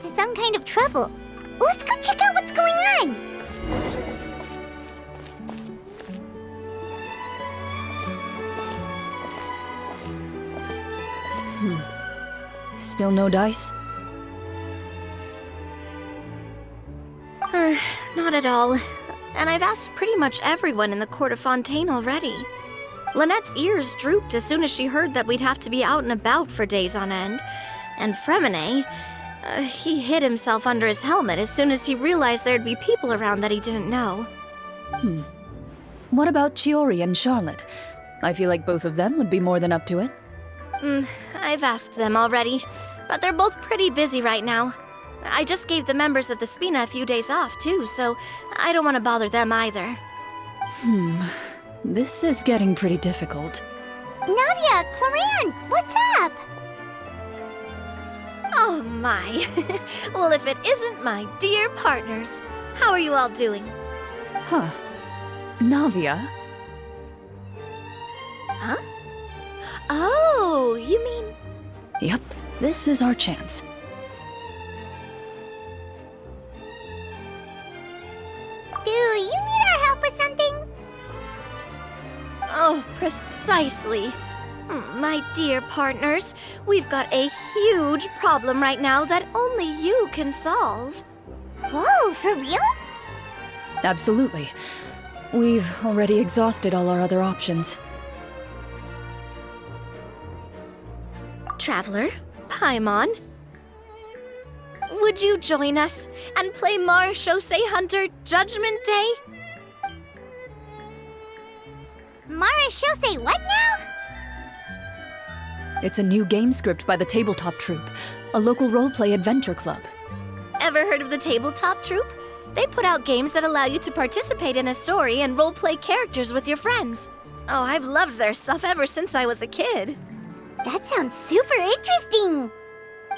into some kind of trouble. Let's go check out what's going on! Still no dice? Not at all. And I've asked pretty much everyone in the court of Fontaine already. Lynette's ears drooped as soon as she heard that we'd have to be out and about for days on end. And Fremine, he hid himself under his helmet as soon as he realized there'd be people around that he didn't know. What about Chiori and Charlotte? I feel like both of them would be more than up to it. I've asked them already, but they're both pretty busy right now. I just gave the members of the Spina a few days off, too, so I don't want to bother them either. This is getting pretty difficult. Navia, Clorinde, what's up? Oh my. Well, if it isn't my dear partners. How are you all doing? Huh. Navia? Huh? Oh, you mean... Yep, this is our chance. Do you need our help with something? Oh, precisely. My dear partners, we've got a huge problem right now that only you can solve. Whoa, for real? Absolutely. We've already exhausted all our other options. Traveler, Paimon, would you join us and play Marechaussee Hunter Judgment Day? Marechaussee what now? It's a new game script by the Tabletop Troupe, a local roleplay adventure club. Ever heard of the Tabletop Troupe? They put out games that allow you to participate in a story and roleplay characters with your friends. Oh, I've loved their stuff ever since I was a kid. That sounds super interesting!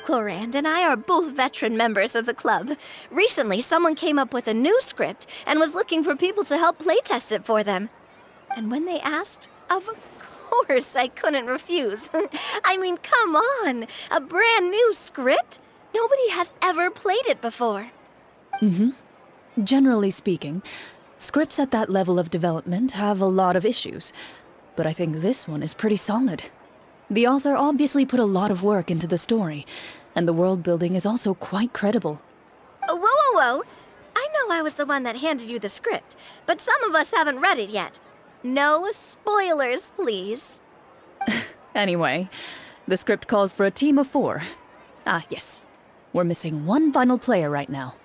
Clorinde and I are both veteran members of the club. Recently, someone came up with a new script and was looking for people to help playtest it for them. And when they asked, of course I couldn't refuse. I mean, come on! A brand new script? Nobody has ever played it before. Generally speaking, scripts at that level of development have a lot of issues, but I think this one is pretty solid. The author obviously put a lot of work into the story, and the world building is also quite credible. Whoa. I know I was the one that handed you the script, but some of us haven't read it yet. No spoilers, please. Anyway, the script calls for a team of 4. Ah, yes. We're missing one final player right now.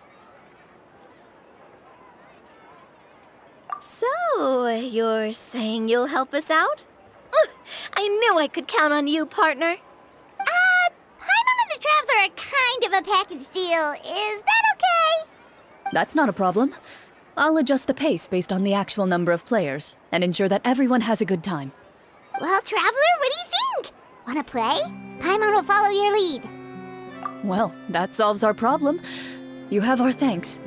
So, you're saying you'll help us out? I knew I could count on you, partner. Paimon and the Traveler are kind of a package deal. Is that okay? That's not a problem. I'll adjust the pace based on the actual number of players, and ensure that everyone has a good time. Well, Traveler, what do you think? Wanna play? Paimon will follow your lead. Well, that solves our problem. You have our thanks.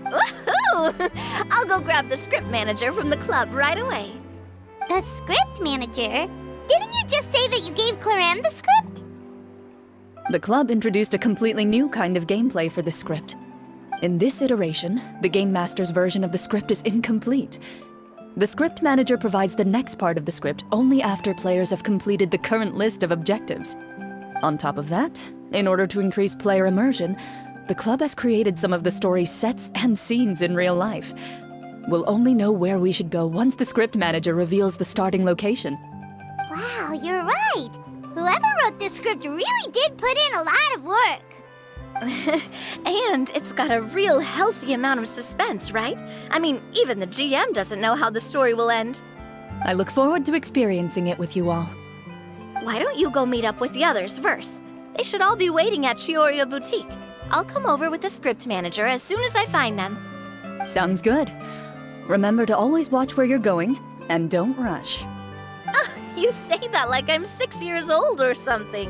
Woohoo! I'll go grab the script manager from the club right away. The script manager? Didn't you just say that you gave Clorinde the script? The club introduced a completely new kind of gameplay for the script. In this iteration, the Game Master's version of the script is incomplete. The script manager provides the next part of the script only after players have completed the current list of objectives. On top of that, in order to increase player immersion, the club has created some of the story's sets and scenes in real life. We'll only know where we should go once the script manager reveals the starting location. Wow, you're right. Whoever wrote this script really did put in a lot of work. And it's got a real healthy amount of suspense, right? I mean, even the GM doesn't know how the story will end. I look forward to experiencing it with you all. Why don't you go meet up with the others first? They should all be waiting at Chioria Boutique. I'll come over with the script manager as soon as I find them. Sounds good. Remember to always watch where you're going, and don't rush. You say that like I'm 6 years old or something.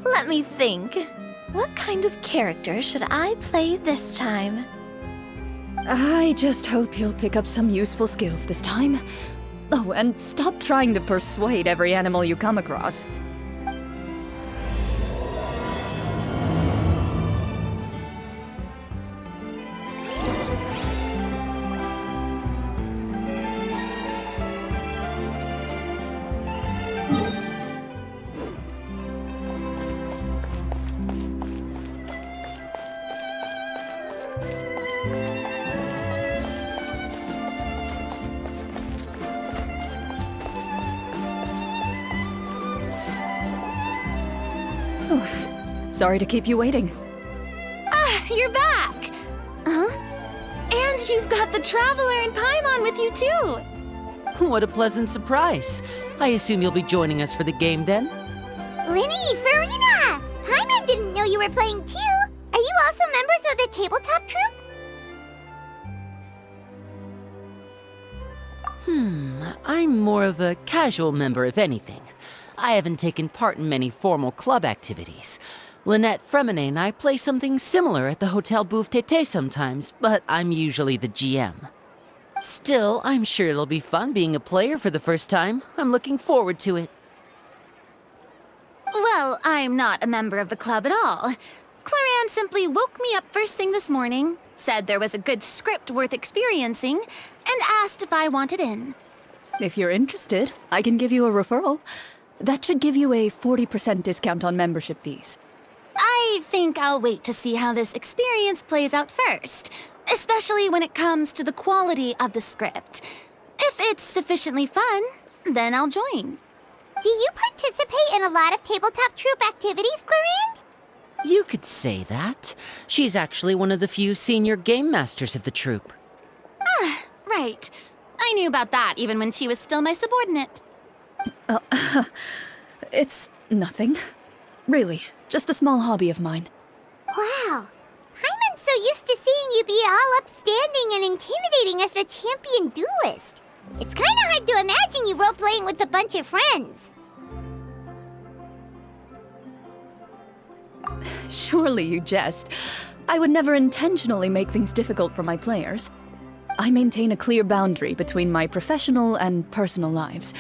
Let me think. What kind of character should I play this time? I just hope you'll pick up some useful skills this time. Oh, and stop trying to persuade every animal you come across. Sorry to keep you waiting. Ah, you're back! Huh? And you've got the Traveler and Paimon with you too! What a pleasant surprise. I assume you'll be joining us for the game then? Linny, Farina! Paimon didn't know you were playing too! Are you also members of the tabletop troupe? I'm more of a casual member, if anything. I haven't taken part in many formal club activities. Lynette, Fremine, and I play something similar at the Hotel Bouffe Tété sometimes, but I'm usually the GM. Still, I'm sure it'll be fun being a player for the first time. I'm looking forward to it. Well, I'm not a member of the club at all. Clorinde simply woke me up first thing this morning, said there was a good script worth experiencing, and asked if I wanted in. If you're interested, I can give you a referral. That should give you a 40% discount on membership fees. I think I'll wait to see how this experience plays out first, especially when it comes to the quality of the script. If it's sufficiently fun, then I'll join. Do you participate in a lot of tabletop troupe activities, Clorinde? You could say that. She's actually one of the few senior game masters of the troupe. Ah, right. I knew about that even when she was still my subordinate. It's nothing. Really, just a small hobby of mine. Wow. Paimon's so used to seeing you be all upstanding and intimidating as the champion duelist. It's kind of hard to imagine you role-playing with a bunch of friends. Surely you jest. I would never intentionally make things difficult for my players. I maintain a clear boundary between my professional and personal lives.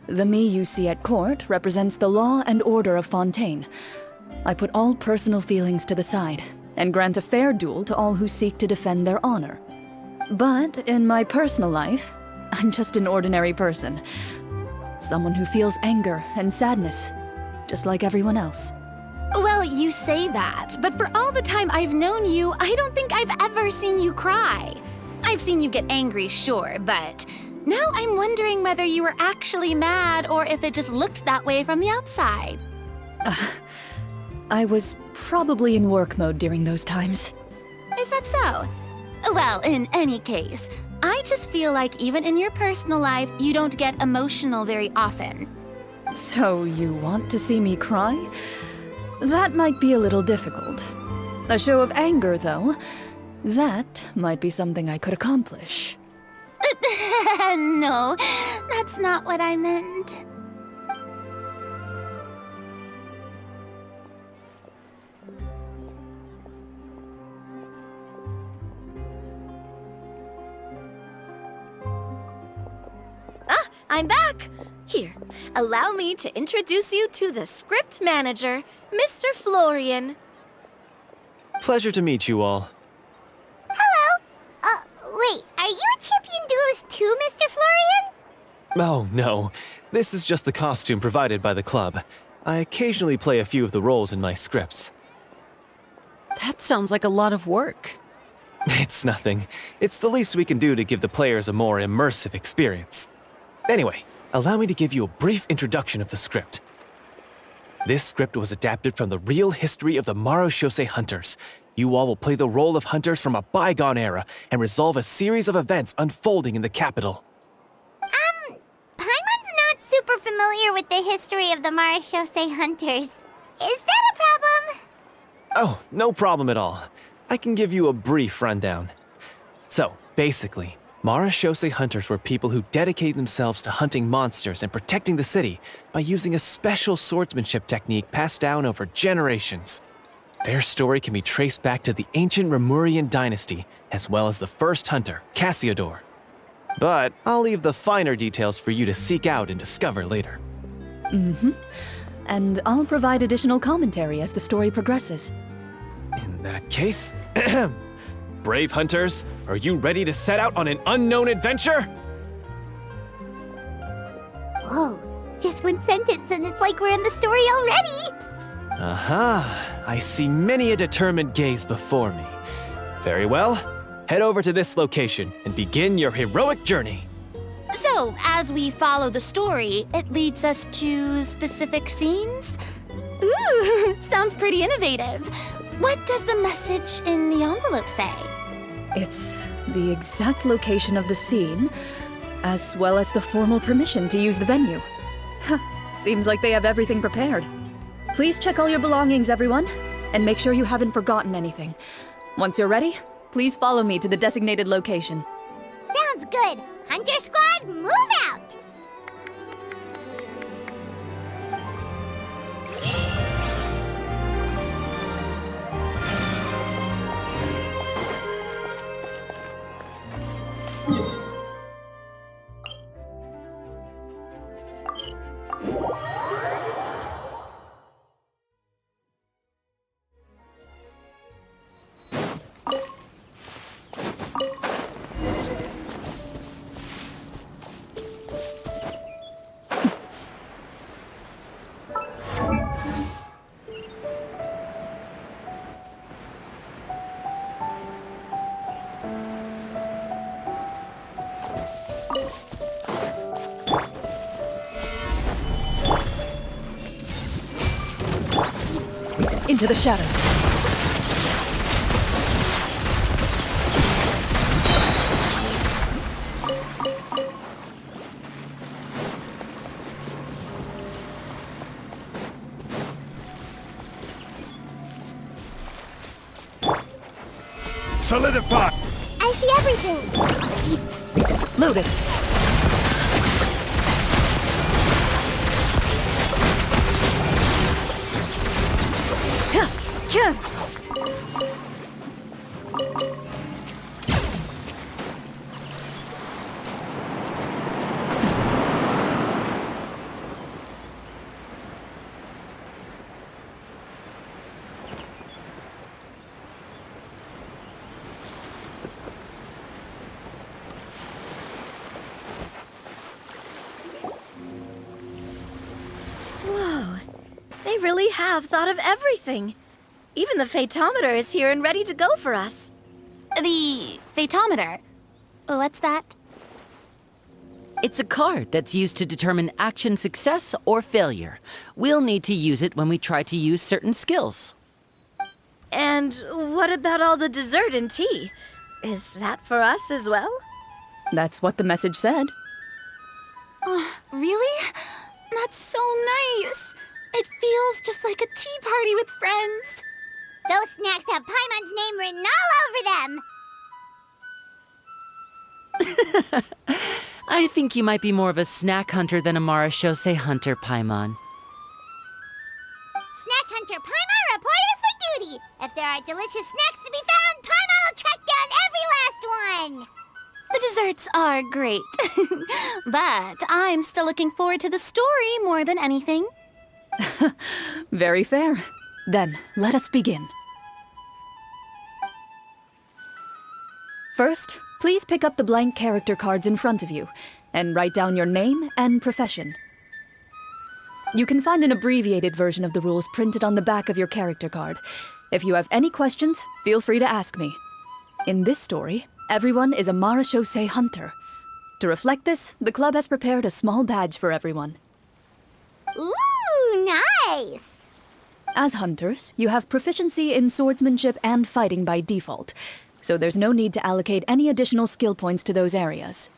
The me you see at court represents the law and order of Fontaine. I put all personal feelings to the side and grant a fair duel to all who seek to defend their honor. But in my personal life, I'm just an ordinary person. Someone who feels anger and sadness, just like everyone else. Well, you say that, but for all the time I've known you, I don't think I've ever seen you cry. I've seen you get angry, sure, but now I'm wondering whether you were actually mad or if it just looked that way from the outside. I was probably in work mode during those times. Is that so? Well, in any case, I just feel like even in your personal life, you don't get emotional very often. So you want to see me cry? That might be a little difficult. A show of anger, though, that might be something I could accomplish. No, that's not what I meant. Ah, I'm back! Here, allow me to introduce you to the script manager, Mr. Florian. Pleasure to meet you all. Hello? Wait, are you a champion duelist too, Mr. Florian? Oh, no. This is just the costume provided by the club. I occasionally play a few of the roles in my scripts. That sounds like a lot of work. It's nothing. It's the least we can do to give the players a more immersive experience. Anyway, allow me to give you a brief introduction of the script. This script was adapted from the real history of the Marechaussee Hunters. You all will play the role of hunters from a bygone era and resolve a series of events unfolding in the capital. Paimon's not super familiar with the history of the Marechaussee Hunters. Is that a problem? Oh, no problem at all. I can give you a brief rundown. So, basically, Marechaussee Hunters were people who dedicated themselves to hunting monsters and protecting the city by using a special swordsmanship technique passed down over generations. Their story can be traced back to the ancient Rapperia dynasty, as well as the first hunter, Cassiodor. But I'll leave the finer details for you to seek out and discover later. And I'll provide additional commentary as the story progresses. In that case, brave hunters, are you ready to set out on an unknown adventure? Whoa, just one sentence and it's like we're in the story already! Aha, I see many a determined gaze before me. Very well. Head over to this location and begin your heroic journey. So, as we follow the story, it leads us to specific scenes? Ooh, sounds pretty innovative. What does the message in the envelope say? It's the exact location of the scene, as well as the formal permission to use the venue. Huh, seems like they have everything prepared. Please check all your belongings, everyone, and make sure you haven't forgotten anything. Once you're ready, please follow me to the designated location. Sounds good. Hunter Squad, move out! Into the shadows. Solidify! I see everything. Loaded. Whoa, they really have thought of everything. Even the phaetometer is here and ready to go for us. The phaetometer. What's that? It's a card that's used to determine action success or failure. We'll need to use it when we try to use certain skills. And what about all the dessert and tea? Is that for us as well? That's what the message said. Really? That's so nice. It feels just like a tea party with friends. Those snacks have Paimon's name written all over them. I think you might be more of a snack hunter than a Marashose hunter, Paimon. Snack Hunter Paimon reported for duty. If there are delicious snacks to be found, Paimon will track down every last one. The desserts are great. But I'm still looking forward to the story more than anything. Very fair. Then, let us begin. First, please pick up the blank character cards in front of you and write down your name and profession. You can find an abbreviated version of the rules printed on the back of your character card. If you have any questions, feel free to ask me. In this story, everyone is a Marashose hunter. To reflect this, the club has prepared a small badge for everyone. Ooh, nice. As hunters, you have proficiency in swordsmanship and fighting by default, so there's no need to allocate any additional skill points to those areas.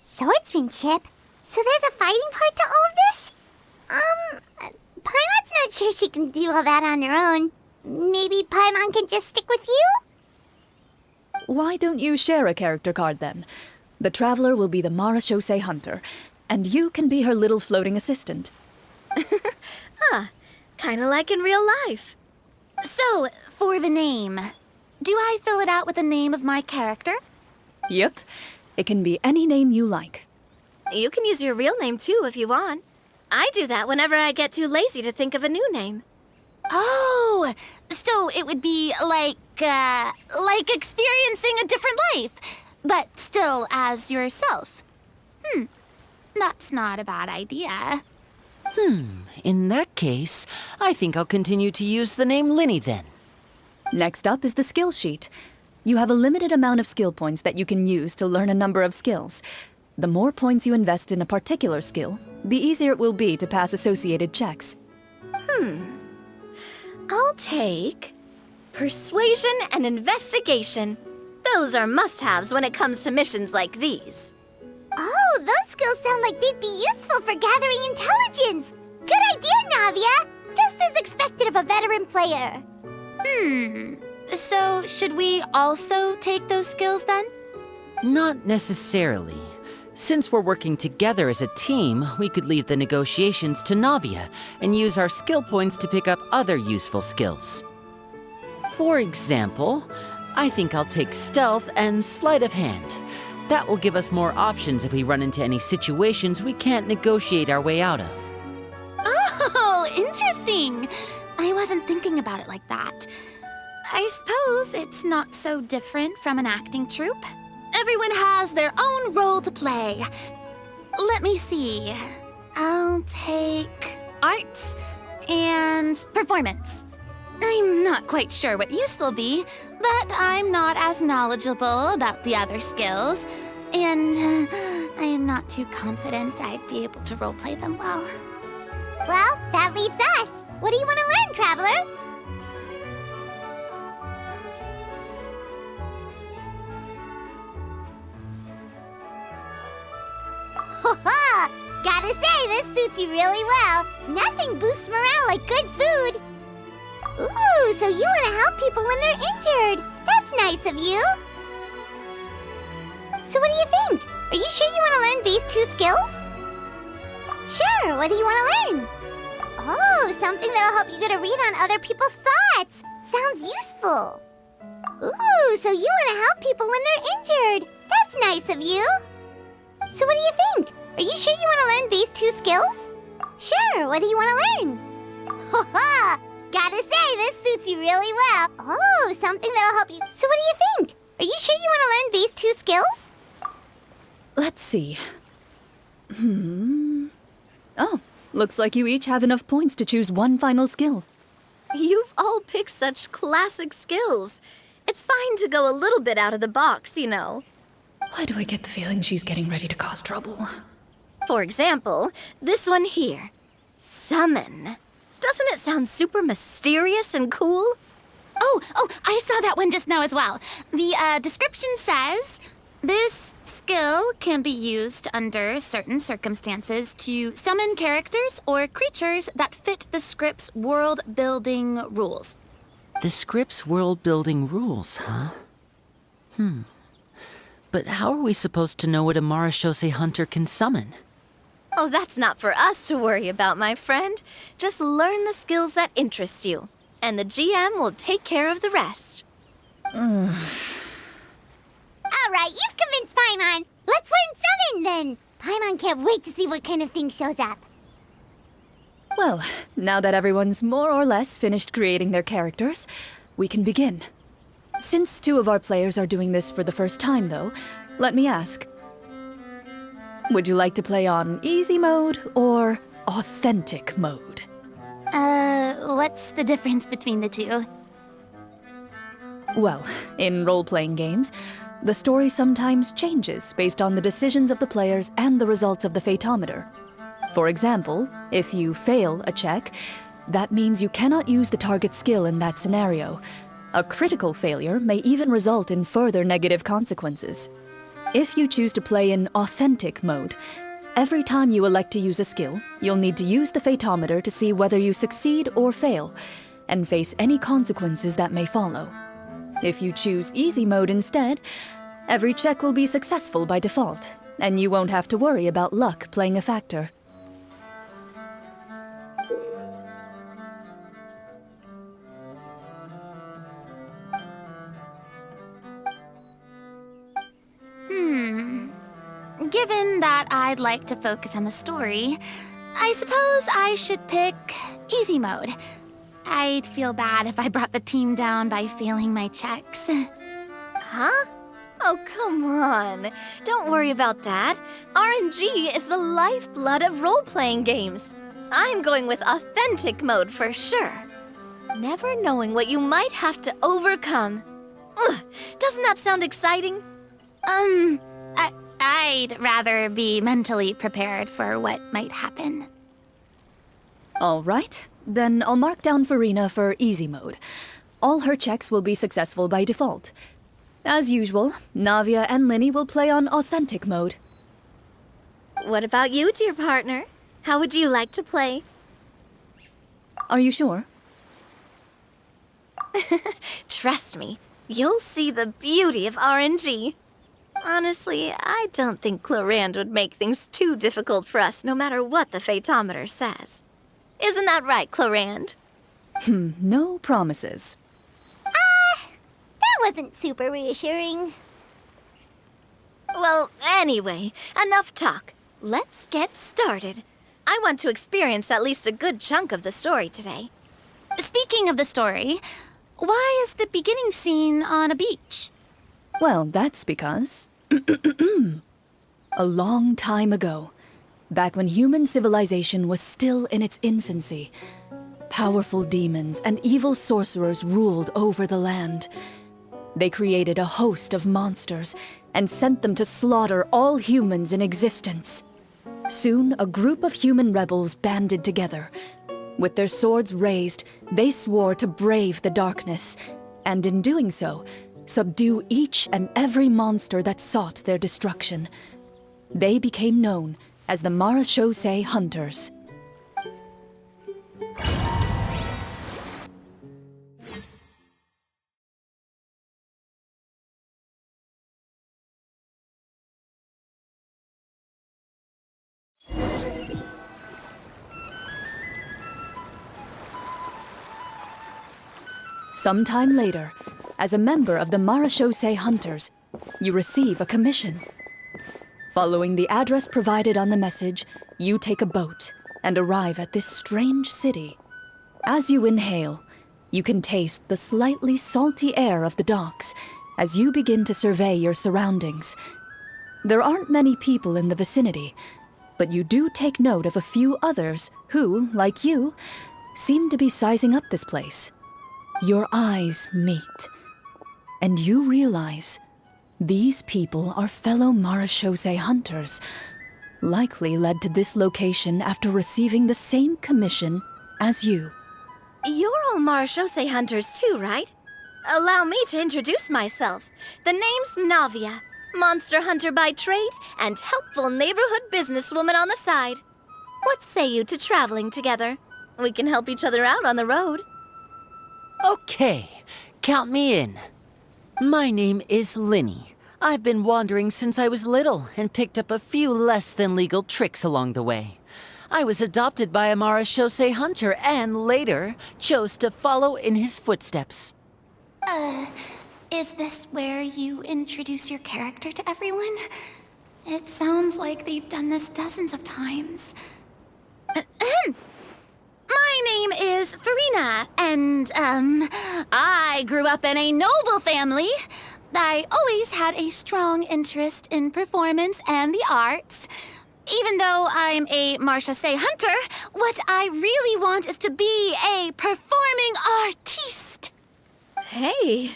Swordsmanship? So there's a fighting part to all of this? Paimon's not sure she can do all that on her own. Maybe Paimon can just stick with you? Why don't you share a character card then? The Traveler will be the Marashose hunter, and you can be her little floating assistant. Kinda like in real life. So, for the name, do I fill it out with the name of my character? Yep, it can be any name you like. You can use your real name too if you want. I do that whenever I get too lazy to think of a new name. Oh, so it would be like experiencing a different life, but still as yourself. That's not a bad idea. In that case, I think I'll continue to use the name Linny then. Next up is the skill sheet. You have a limited amount of skill points that you can use to learn a number of skills. The more points you invest in a particular skill, the easier it will be to pass associated checks. I'll take persuasion and investigation. Those are must-haves when it comes to missions like these. Oh, those skills sound like they'd be useful for gathering intelligence. Good idea, Navia. Just as expected of a veteran player. So, should we also take those skills then? Not necessarily. Since we're working together as a team, we could leave the negotiations to Navia and use our skill points to pick up other useful skills. For example, I think I'll take stealth and sleight of hand. That will give us more options if we run into any situations we can't negotiate our way out of. Oh, interesting. I wasn't thinking about it like that. I suppose it's not so different from an acting troupe. Everyone has their own role to play. Let me see. I'll take art and performance. I'm not quite sure what use they'll be, but I'm not as knowledgeable about the other skills, and I am not too confident I'd be able to roleplay them well. Well, that leaves us. What do you want to learn, Traveler? Ha! Gotta say, this suits you really well. Nothing boosts morale like good food. Ooh, so you want to help people when they're injured. That's nice of you. So what do you think? Are you sure you want to learn these 2 skills? Sure, what do you want to learn? Oh, something that'll help you get a read on other people's thoughts. Sounds useful. Ooh, so you want to help people when they're injured. That's nice of you. So what do you think? Are you sure you want to learn these 2 skills? Sure, what do you want to learn? Ha! Gotta say, this suits you really well. Oh, something that'll help you. So what do you think? Are you sure you want to learn these 2 skills? Let's see. Oh, looks like you each have enough points to choose one final skill. You've all picked such classic skills. It's fine to go a little bit out of the box, you know. Why do I get the feeling she's getting ready to cause trouble? For example, this one here. Summon. Doesn't it sound super mysterious and cool? Oh, I saw that one just now as well. The description says, this skill can be used under certain circumstances to summon characters or creatures that fit the script's world-building rules. The script's world-building rules, huh? But how are we supposed to know what a Marashose hunter can summon? Oh, that's not for us to worry about, my friend. Just learn the skills that interest you, and the GM will take care of the rest. All right, you've convinced Paimon. Let's learn Summon then. Paimon can't wait to see what kind of thing shows up. Well, now that everyone's more or less finished creating their characters, we can begin. Since 2 of our players are doing this for the first time, though, let me ask. Would you like to play on easy mode or authentic mode? What's the difference between the 2? Well, in role-playing games, the story sometimes changes based on the decisions of the players and the results of the Fatometer. For example, if you fail a check, that means you cannot use the target skill in that scenario. A critical failure may even result in further negative consequences. If you choose to play in authentic mode, every time you elect to use a skill, you'll need to use the Fatometer to see whether you succeed or fail, and face any consequences that may follow. If you choose easy mode instead, every check will be successful by default, and you won't have to worry about luck playing a factor. Given that I'd like to focus on the story, I suppose I should pick easy mode. I'd feel bad if I brought the team down by failing my checks. Huh? Oh, come on. Don't worry about that. RNG is the lifeblood of role-playing games. I'm going with authentic mode for sure. Never knowing what you might have to overcome. Ugh, Doesn't that sound exciting? I'd rather be mentally prepared for what might happen. All right, then I'll mark down Farina for easy mode. All her checks will be successful by default. As usual, Navia and Linny will play on authentic mode. What about you, dear partner? How would you like to play? Are you sure? Trust me, you'll see the beauty of RNG. Honestly, I don't think Clorinde would make things too difficult for us no matter what the Fatometer says. Isn't that right, Clorinde? No promises. That wasn't super reassuring. Well, anyway, enough talk. Let's get started. I want to experience at least a good chunk of the story today. Speaking of the story, why is the beginning scene on a beach? Well, that's because... a long time ago, back when human civilization was still in its infancy, powerful demons and evil sorcerers ruled over the land. They created a host of monsters and sent them to slaughter all humans in existence. Soon, a group of human rebels banded together. With their swords raised, they swore to brave the darkness, and in doing so, subdue each and every monster that sought their destruction. They became known as the Marachose Hunters. Sometime later, as a member of the Marachose Hunters, you receive a commission. Following the address provided on the message, you take a boat and arrive at this strange city. As you inhale, you can taste the slightly salty air of the docks as you begin to survey your surroundings. There aren't many people in the vicinity, but you do take note of a few others who, like you, seem to be sizing up this place. Your eyes meet, and you realize these people are fellow Marachose hunters, likely led to this location after receiving the same commission as you. You're all Marachose hunters too, right? Allow me to introduce myself. The name's Navia, monster hunter by trade and helpful neighborhood businesswoman on the side. What say you to traveling together? We can help each other out on the road. Okay, count me in. My name is Linny. I've been wandering since I was little and picked up a few less than legal tricks along the way. I was adopted by a Marachose hunter and later chose to follow in his footsteps. Is this where you introduce your character to everyone? It sounds like they've done this dozens of times. My name is Farina, and, I grew up in a noble family. I always had a strong interest in performance and the arts. Even though I'm a Marachose hunter, what I really want is to be a performing artiste. Hey,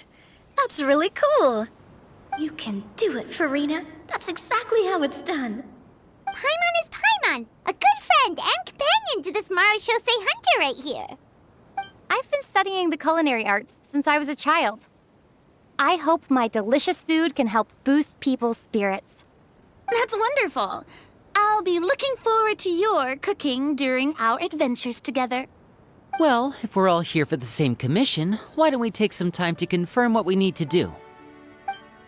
that's really cool. You can do it, Farina. That's exactly how it's done. Paimon is Paimon, a good friend and companion to this Marachose hunter right here. I've been studying the culinary arts since I was a child. I hope my delicious food can help boost people's spirits. That's wonderful. I'll be looking forward to your cooking during our adventures together. Well, if we're all here for the same commission, why don't we take some time to confirm what we need to do?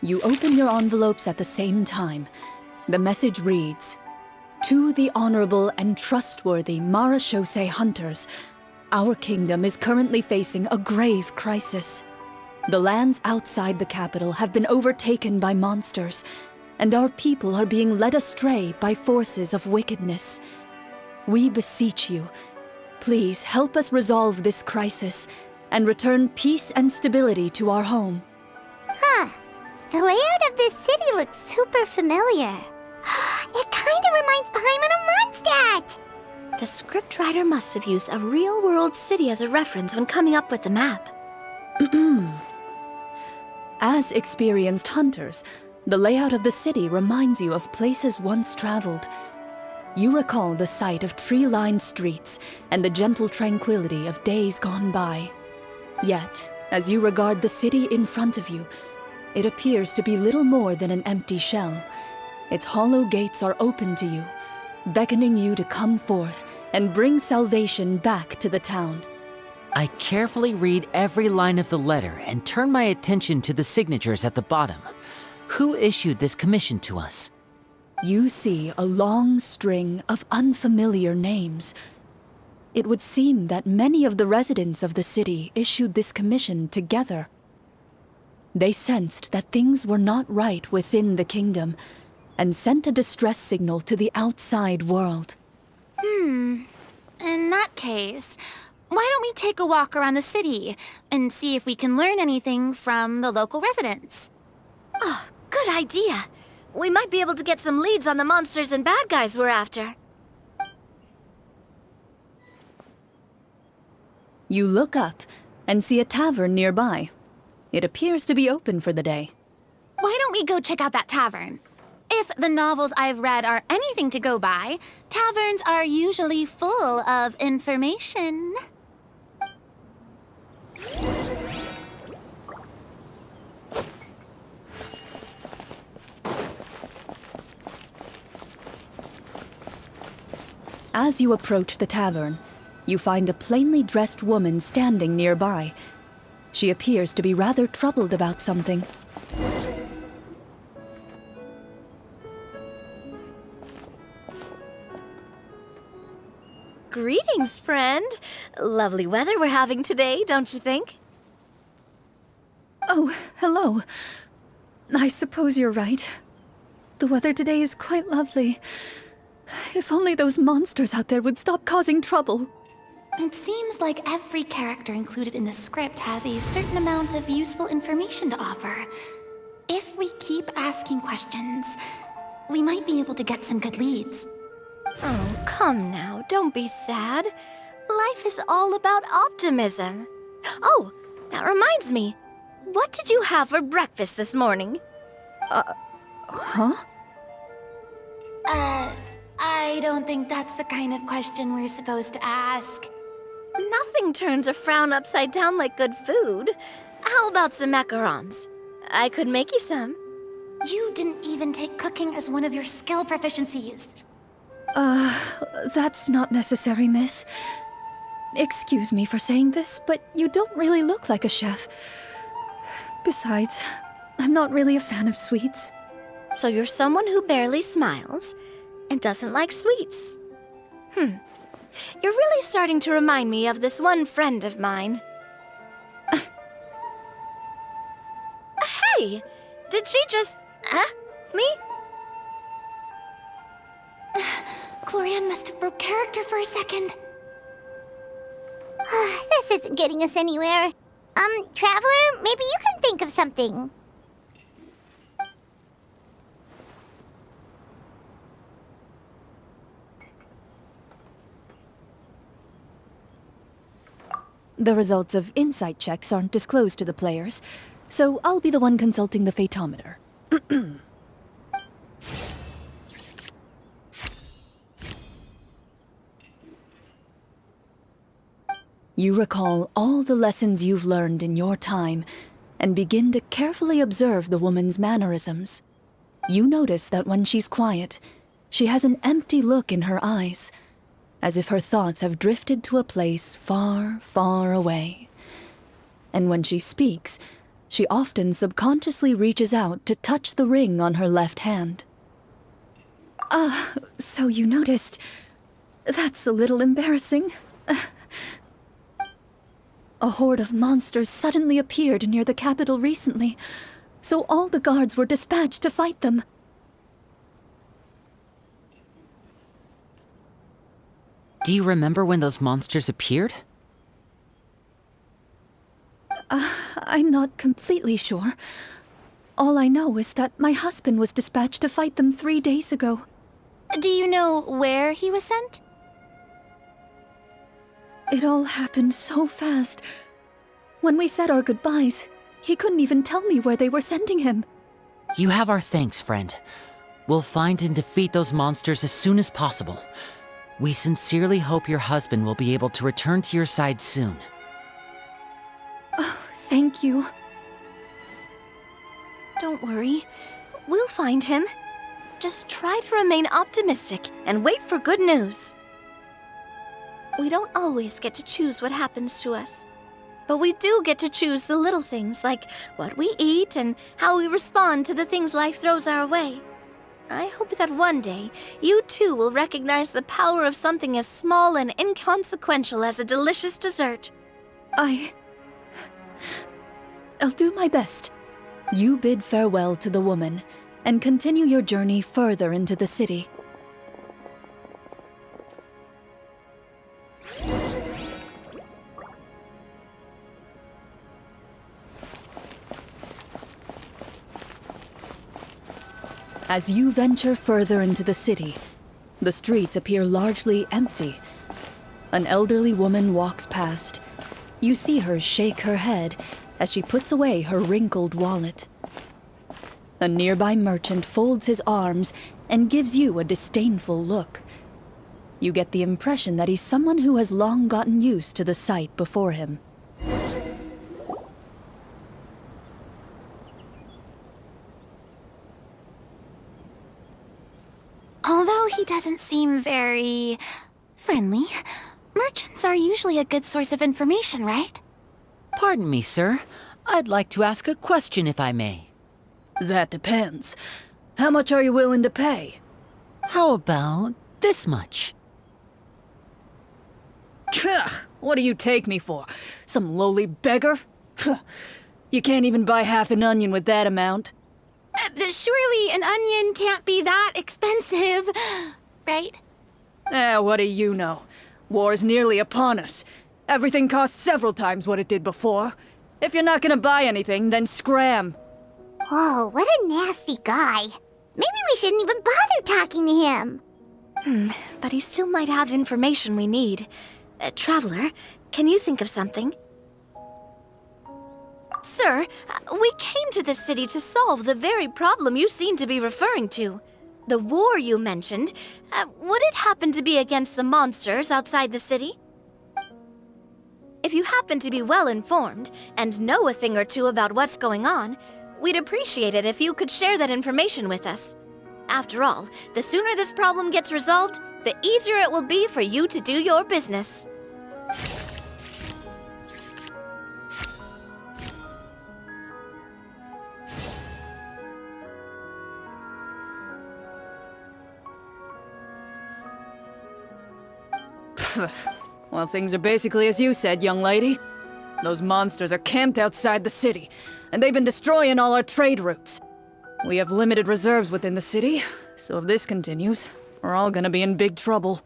You open your envelopes at the same time. The message reads, "To the honorable and trustworthy Marachose hunters, our kingdom is currently facing a grave crisis. The lands outside the capital have been overtaken by monsters, and our people are being led astray by forces of wickedness. We beseech you, please help us resolve this crisis and return peace and stability to our home." Huh. The layout of this city looks super familiar. It kinda reminds Paimon of Mondstadt! The scriptwriter must have used a real-world city as a reference when coming up with the map. As experienced hunters, the layout of the city reminds you of places once traveled. You recall the sight of tree-lined streets and the gentle tranquility of days gone by. Yet, as you regard the city in front of you, it appears to be little more than an empty shell. Its hollow gates are open to you, beckoning you to come forth and bring salvation back to the town. I carefully read every line of the letter and turn my attention to the signatures at the bottom. Who issued this commission to us? You see a long string of unfamiliar names. It would seem that many of the residents of the city issued this commission together. They sensed that things were not right within the kingdom and sent a distress signal to the outside world. In that case, why don't we take a walk around the city and see if we can learn anything from the local residents? Oh, good idea. We might be able to get some leads on the monsters and bad guys we're after. You look up and see a tavern nearby. It appears to be open for the day. Why don't we go check out that tavern? If the novels I've read are anything to go by, taverns are usually full of information. As you approach the tavern, you find a plainly dressed woman standing nearby. She appears to be rather troubled about something. Greetings, friend. Lovely weather we're having today, don't you think? Oh, hello. I suppose you're right. The weather today is quite lovely. If only those monsters out there would stop causing trouble. It seems like every character included in the script has a certain amount of useful information to offer. If we keep asking questions, we might be able to get some good leads. Oh, come now, don't be sad. Life is all about optimism. Oh, that reminds me. What did you have for breakfast this morning? Huh? I don't think that's the kind of question we're supposed to ask. Nothing turns a frown upside down like good food. How about some macarons? I could make you some. You didn't even take cooking as one of your skill proficiencies. That's not necessary, miss. Excuse me for saying this, but you don't really look like a chef. Besides, I'm not really a fan of sweets. So you're someone who barely smiles and doesn't like sweets. You're really starting to remind me of this one friend of mine. Hey! Did she just... me? Clorinde must have broke character for a second. This isn't getting us anywhere. Traveler, maybe you can think of something. The results of insight checks aren't disclosed to the players, so I'll be the one consulting the fatometer. You recall all the lessons you've learned in your time and begin to carefully observe the woman's mannerisms. You notice that when she's quiet, she has an empty look in her eyes, as if her thoughts have drifted to a place far, far away. And when she speaks, she often subconsciously reaches out to touch the ring on her left hand. So you noticed. That's a little embarrassing. A horde of monsters suddenly appeared near the capital recently, so all the guards were dispatched to fight them. Do you remember when those monsters appeared? I'm not completely sure. All I know is that my husband was dispatched to fight them 3 days ago. Do you know where he was sent? It all happened so fast. When we said our goodbyes, He couldn't even tell me where they were sending him. You have our thanks, friend. We'll find and defeat those monsters as soon as possible. We sincerely hope your husband will be able to return to your side soon. Oh, thank you. Don't worry. We'll find him. Just try to remain optimistic and wait for good news. We don't always get to choose what happens to us. But we do get to choose the little things, like what we eat and how we respond to the things life throws our way. I hope that one day, you too will recognize the power of something as small and inconsequential as a delicious dessert. I'll do my best. You bid farewell to the woman, and continue your journey further into the city. As you venture further into the city, the streets appear largely empty. An elderly woman walks past. You see her shake her head as she puts away her wrinkled wallet. A nearby merchant folds his arms and gives you a disdainful look. You get the impression that he's someone who has long gotten used to the sight before him. Although he doesn't seem very friendly, merchants are usually a good source of information, right? Pardon me, sir. I'd like to ask a question if I may. That depends. How much are you willing to pay? How about this much? What do you take me for? Some lowly beggar? You can't even buy half an onion with that amount. Surely an onion can't be that expensive, right? What do you know? War's nearly upon us. Everything costs several times what it did before. If you're not gonna buy anything, then scram. Whoa, what a nasty guy. Maybe we shouldn't even bother talking to him. But he still might have information we need. Traveler, can you think of something? Sir, we came to this city to solve the very problem you seem to be referring to. The war you mentioned, would it happen to be against the monsters outside the city? If you happen to be well informed and know a thing or two about what's going on, we'd appreciate it if you could share that information with us. After all, the sooner this problem gets resolved, the easier it will be for you to do your business. Well, things are basically as you said, young lady. Those monsters are camped outside the city, and they've been destroying all our trade routes. We have limited reserves within the city, so if this continues, we're all gonna be in big trouble.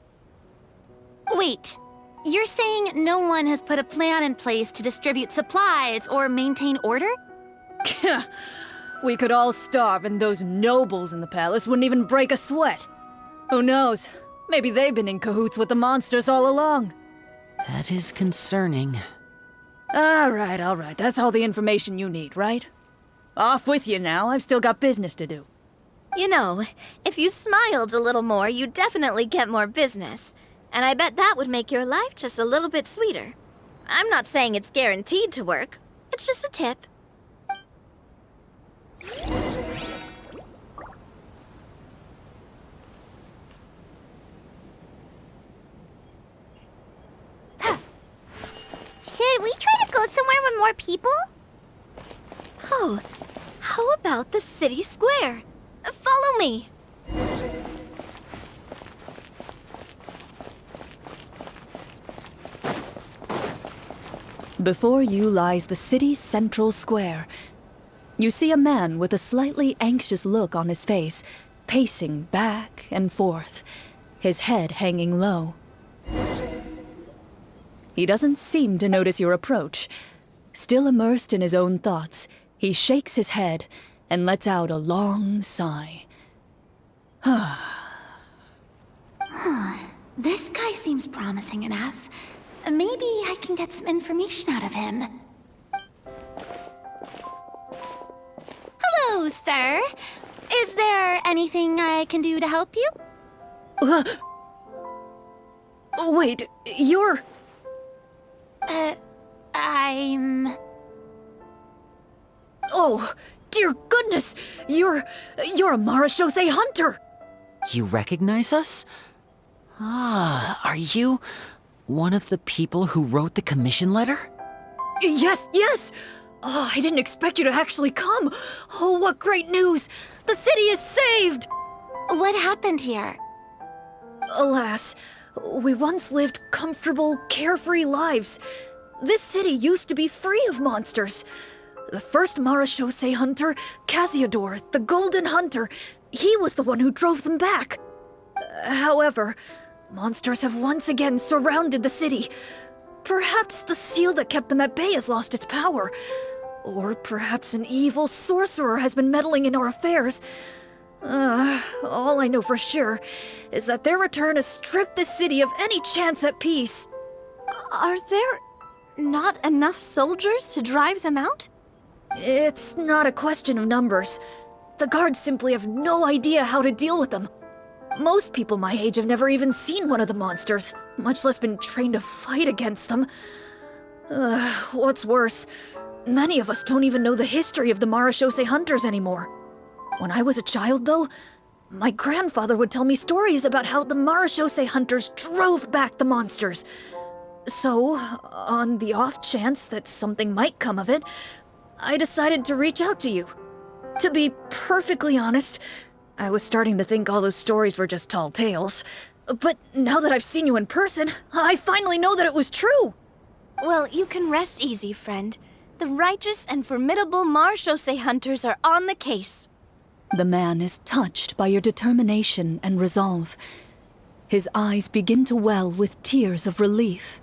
Wait, you're saying no one has put a plan in place to distribute supplies or maintain order? We could all starve, and those nobles in the palace wouldn't even break a sweat. Who knows? Maybe they've been in cahoots with the monsters all along. That is concerning. All right. That's all the information you need, right? Off with you now. I've still got business to do. You know, if you smiled a little more, you'd definitely get more business. And I bet that would make your life just a little bit sweeter. I'm not saying it's guaranteed to work. It's just a tip. Should we try to go somewhere with more people? Oh, how about the city square? Follow me. Before you lies the city's central square. You see a man with a slightly anxious look on his face, pacing back and forth, his head hanging low. He doesn't seem to notice your approach. Still immersed in his own thoughts, he shakes his head and lets out a long sigh. This guy seems promising enough. Maybe I can get some information out of him. Hello, sir. Is there anything I can do to help you? Wait, you're... I'm... Oh, dear goodness! You're a Marashose hunter! You recognize us? Ah, are you one of the people who wrote the commission letter? Yes, yes! Oh, I didn't expect you to actually come! Oh, what great news! The city is saved! What happened here? Alas, we once lived comfortable, carefree lives. This city used to be free of monsters. The first Marashose hunter, Casiodor, the Golden Hunter, he was the one who drove them back. However, monsters have once again surrounded the city. Perhaps the seal that kept them at bay has lost its power. Or perhaps an evil sorcerer has been meddling in our affairs. All I know for sure is that their return has stripped the city of any chance at peace. Are there not enough soldiers to drive them out? It's not a question of numbers. The guards simply have no idea how to deal with them. Most people my age have never even seen one of the monsters, much less been trained to fight against them. What's worse, many of us don't even know the history of the Marashose hunters anymore. When I was a child, though, my grandfather would tell me stories about how the Marashose hunters drove back the monsters. So, on the off chance that something might come of it, I decided to reach out to you. To be perfectly honest, I was starting to think all those stories were just tall tales. But now that I've seen you in person, I finally know that it was true! Well, you can rest easy, friend. The righteous and formidable Marashose hunters are on the case. The man is touched by your determination and resolve. His eyes begin to well with tears of relief.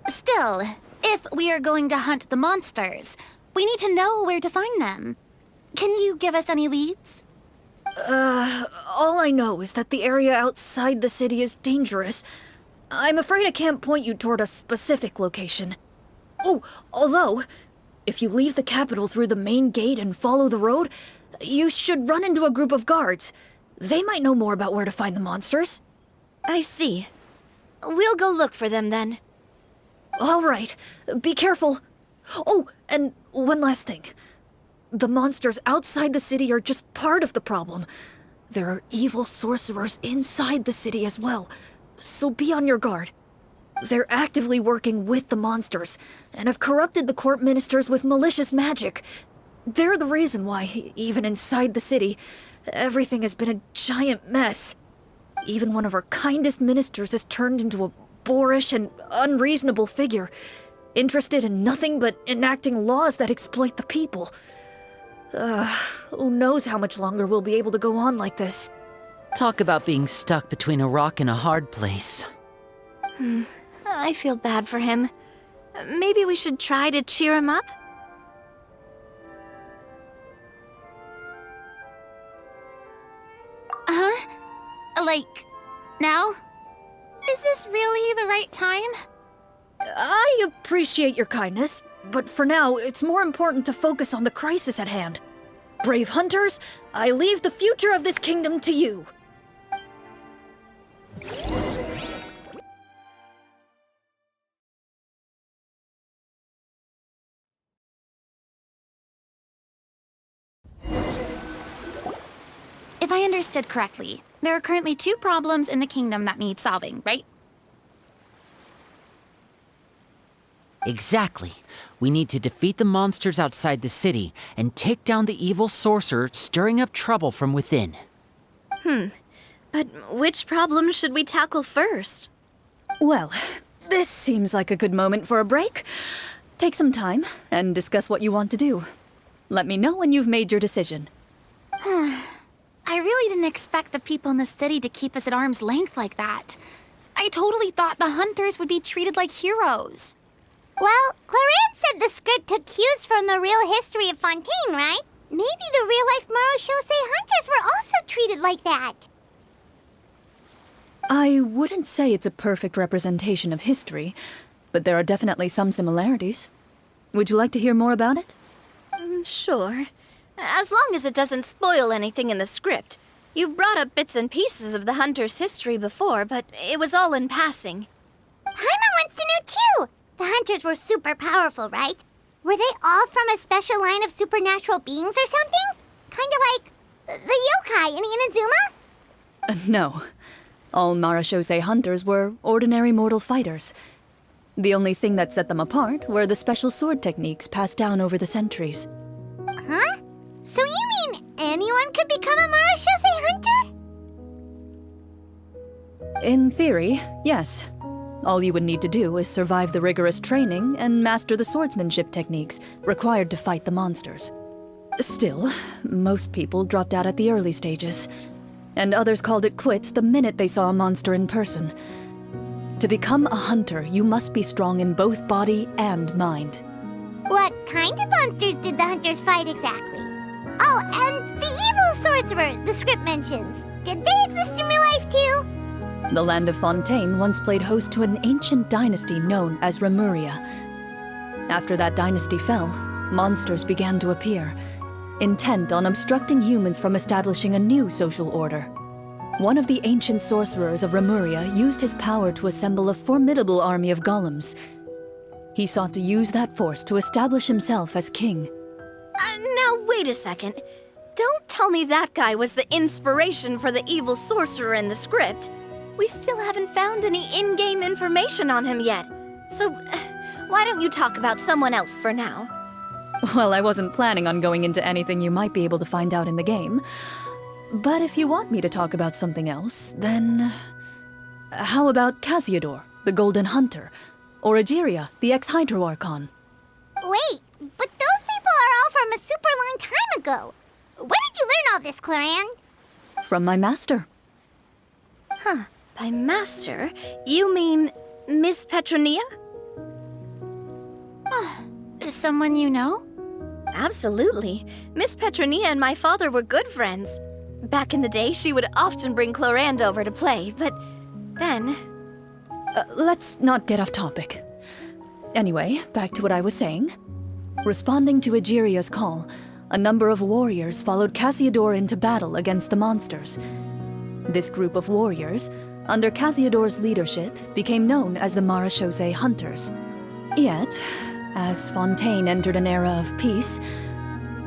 Still, if we are going to hunt the monsters, we need to know where to find them. Can you give us any leads? All I know is that the area outside the city is dangerous. I'm afraid I can't point you toward a specific location. Oh, although, if you leave the capital through the main gate and follow the road, you should run into a group of guards. They might know more about where to find the monsters. I see. We'll go look for them then. All right, be careful. Oh, and one last thing. The monsters outside the city are just part of the problem. There are evil sorcerers inside the city as well, so be on your guard. They're actively working with the monsters, and have corrupted the court ministers with malicious magic. They're the reason why, even inside the city, everything has been a giant mess. Even one of our kindest ministers has turned into a boorish and unreasonable figure, interested in nothing but enacting laws that exploit the people. Who knows how much longer we'll be able to go on like this. Talk about being stuck between a rock and a hard place. I feel bad for him. Maybe we should try to cheer him up? Huh? Like, now? Is this really the right time? I appreciate your kindness, but for now, it's more important to focus on the crisis at hand. Brave hunters, I leave the future of this kingdom to you. If I understood correctly, there are currently 2 problems in the kingdom that need solving, right? Exactly. We need to defeat the monsters outside the city and take down the evil sorcerer stirring up trouble from within. But which problem should we tackle first? Well, this seems like a good moment for a break. Take some time and discuss what you want to do. Let me know when you've made your decision. I really didn't expect the people in the city to keep us at arm's length like that. I totally thought the hunters would be treated like heroes. Well, Clorinde said the script took cues from the real history of Fontaine, right? Maybe the real-life Marashose hunters were also treated like that. I wouldn't say it's a perfect representation of history, but there are definitely some similarities. Would you like to hear more about it? Sure. As long as it doesn't spoil anything in the script. You've brought up bits and pieces of the hunter's history before, but it was all in passing. Paimon wants to know too! The hunters were super powerful, right? Were they all from a special line of supernatural beings or something? Kind of like the yokai in Inazuma? No. All Marashose hunters were ordinary mortal fighters. The only thing that set them apart were the special sword techniques passed down over the centuries. Huh? So you mean anyone could become a Marashose hunter? In theory, yes. All you would need to do is survive the rigorous training and master the swordsmanship techniques required to fight the monsters. Still, most people dropped out at the early stages, and others called it quits the minute they saw a monster in person. To become a hunter, you must be strong in both body and mind. What kind of monsters did the hunters fight exactly? Oh, and the evil sorcerer the script mentions. Did they exist in real life too? The land of Fontaine once played host to an ancient dynasty known as Rapperia. After that dynasty fell, monsters began to appear, intent on obstructing humans from establishing a new social order. One of the ancient sorcerers of Rapperia used his power to assemble a formidable army of golems. He sought to use that force to establish himself as king. Now wait a second. Don't tell me that guy was the inspiration for the evil sorcerer in the script. We still haven't found any in-game information on him yet. So, why don't you talk about someone else for now? Well, I wasn't planning on going into anything you might be able to find out in the game. But if you want me to talk about something else, then... How about Casiodor, the Golden Hunter? Or Egeria, the ex-Hydro Archon? Wait, but those people are all from a super long time ago. Where did you learn all this, Clorinde? From my master. Huh. By master, you mean Miss Petronia? Is someone you know? Absolutely. Miss Petronia and my father were good friends. Back in the day, she would often bring Clorinde over to play, but then... Let's not get off topic. Anyway, back to what I was saying. Responding to Egeria's call, a number of warriors followed Casiodor into battle against the monsters. This group of warriors, under Casiodor's leadership, became known as the Marashose Hunters. Yet, as Fontaine entered an era of peace,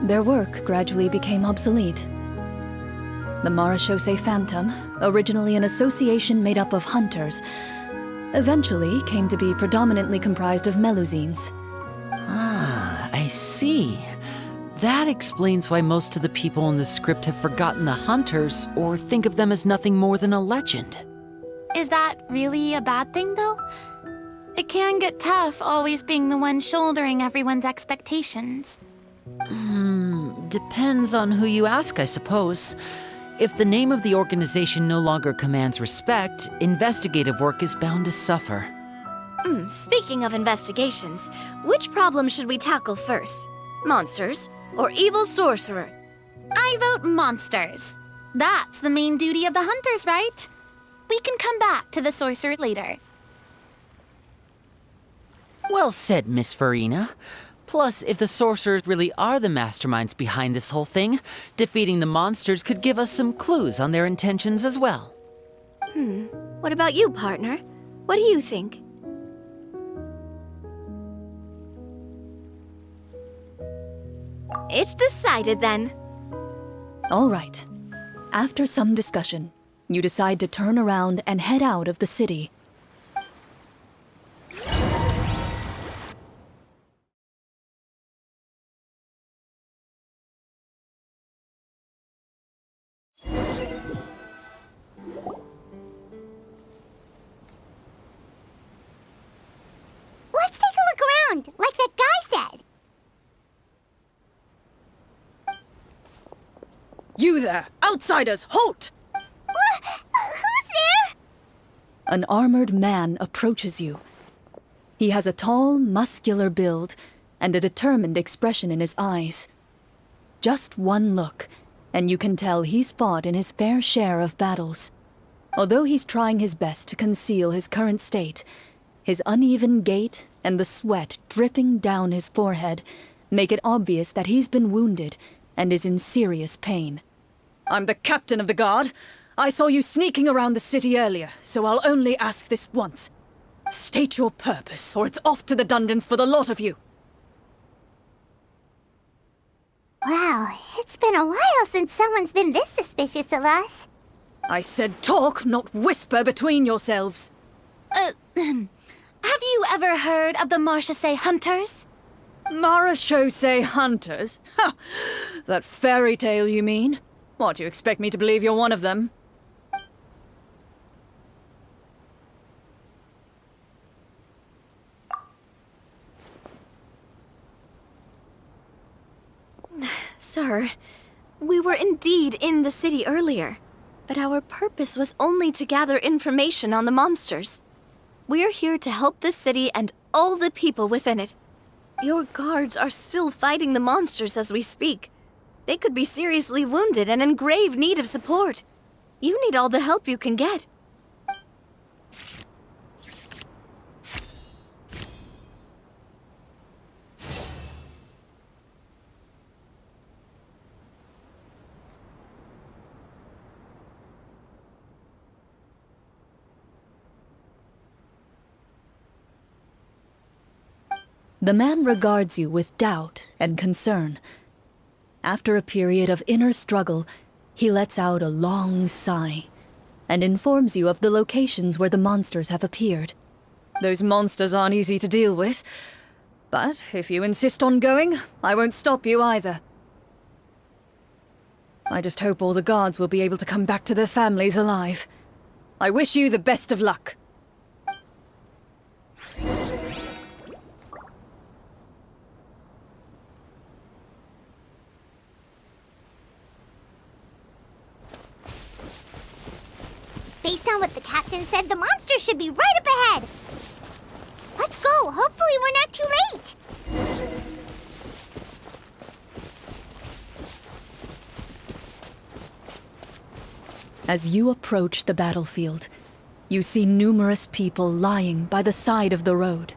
their work gradually became obsolete. The Marashose Phantom, originally an association made up of hunters, eventually came to be predominantly comprised of Melusines. Ah, I see. That explains why most of the people in the script have forgotten the hunters or think of them as nothing more than a legend. Is that really a bad thing, though? It can get tough always being the one shouldering everyone's expectations. Depends on who you ask, I suppose. If the name of the organization no longer commands respect, investigative work is bound to suffer. Speaking of investigations, which problem should we tackle first? Monsters or evil sorcerer? I vote monsters. That's the main duty of the hunters, right? We can come back to the sorcerer later. Well said, Miss Farina. Plus, if the sorcerers really are the masterminds behind this whole thing, defeating the monsters could give us some clues on their intentions as well. What about you, partner? What do you think? It's decided then. All right. After some discussion, you decide to turn around and head out of the city. Let's take a look around, like that guy said. You there! Outsiders, halt! Who's there? An armored man approaches you. He has a tall, muscular build and a determined expression in his eyes. Just one look, and you can tell he's fought in his fair share of battles. Although he's trying his best to conceal his current state, his uneven gait and the sweat dripping down his forehead make it obvious that he's been wounded and is in serious pain. I'm the captain of the guard. I saw you sneaking around the city earlier, so I'll only ask this once. State your purpose, or it's off to the dungeons for the lot of you. Wow, it's been a while since someone's been this suspicious of us. I said talk, not whisper between yourselves. Have you ever heard of the Marchese Hunters? Marachose hunters? Ha! That fairy tale, you mean? What, you expect me to believe you're one of them? Sir, we were indeed in the city earlier, but our purpose was only to gather information on the monsters. We're here to help the city and all the people within it. Your guards are still fighting the monsters as we speak. They could be seriously wounded and in grave need of support. You need all the help you can get. The man regards you with doubt and concern. After a period of inner struggle, he lets out a long sigh and informs you of the locations where the monsters have appeared. Those monsters aren't easy to deal with, but if you insist on going, I won't stop you either. I just hope all the guards will be able to come back to their families alive. I wish you the best of luck. Based on what the captain said, the monster should be right up ahead. Let's go. Hopefully we're not too late. As you approach the battlefield, you see numerous people lying by the side of the road.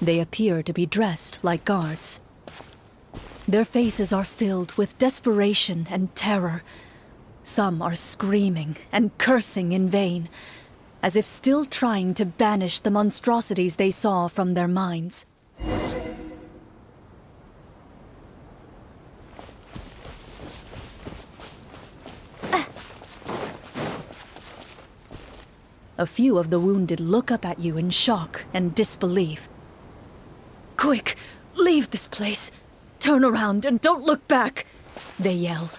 They appear to be dressed like guards. Their faces are filled with desperation and terror. Some are screaming and cursing in vain, as if still trying to banish the monstrosities they saw from their minds. A few of the wounded look up at you in shock and disbelief. Quick, leave this place. Turn around and don't look back, they yell.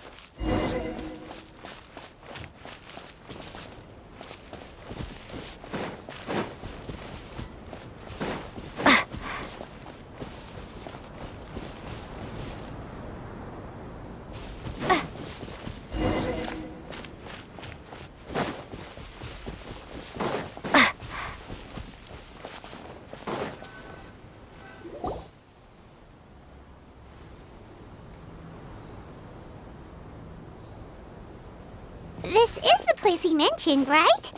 This is the place he mentioned, right?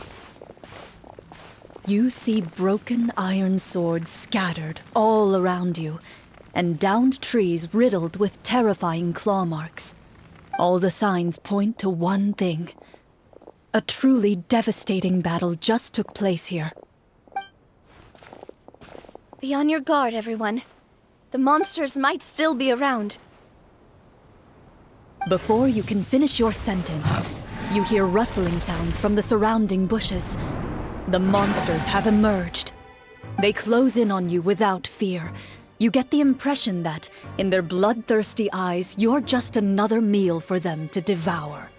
You see broken iron swords scattered all around you, and downed trees riddled with terrifying claw marks. All the signs point to one thing. A truly devastating battle just took place here. Be on your guard, everyone. The monsters might still be around. Before you can finish your sentence, you hear rustling sounds from the surrounding bushes. The monsters have emerged. They close in on you without fear. You get the impression that, in their bloodthirsty eyes, you're just another meal for them to devour.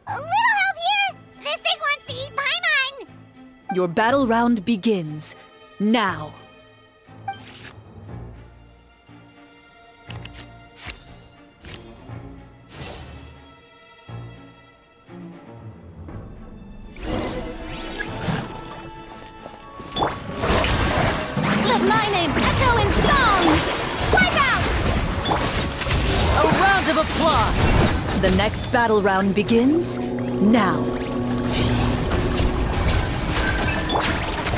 A little help here! This thing wants to eat Paimon! Your battle round begins now. Let my name echo in song! Wipe out! A round of applause! The next battle round begins now.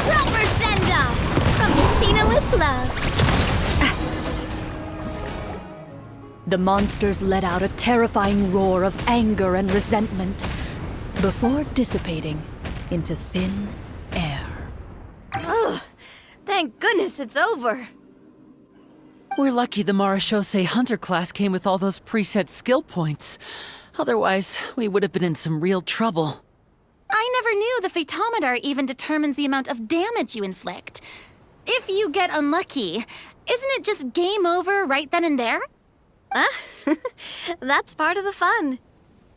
Proper send-off! From Christina with love. The monsters let out a terrifying roar of anger and resentment before dissipating into thin air. Ugh, thank goodness it's over. We're lucky the Marashose Hunter class came with all those preset skill points. Otherwise, we would have been in some real trouble. I never knew the Fatometer even determines the amount of damage you inflict. If you get unlucky, isn't it just game over right then and there? That's part of the fun.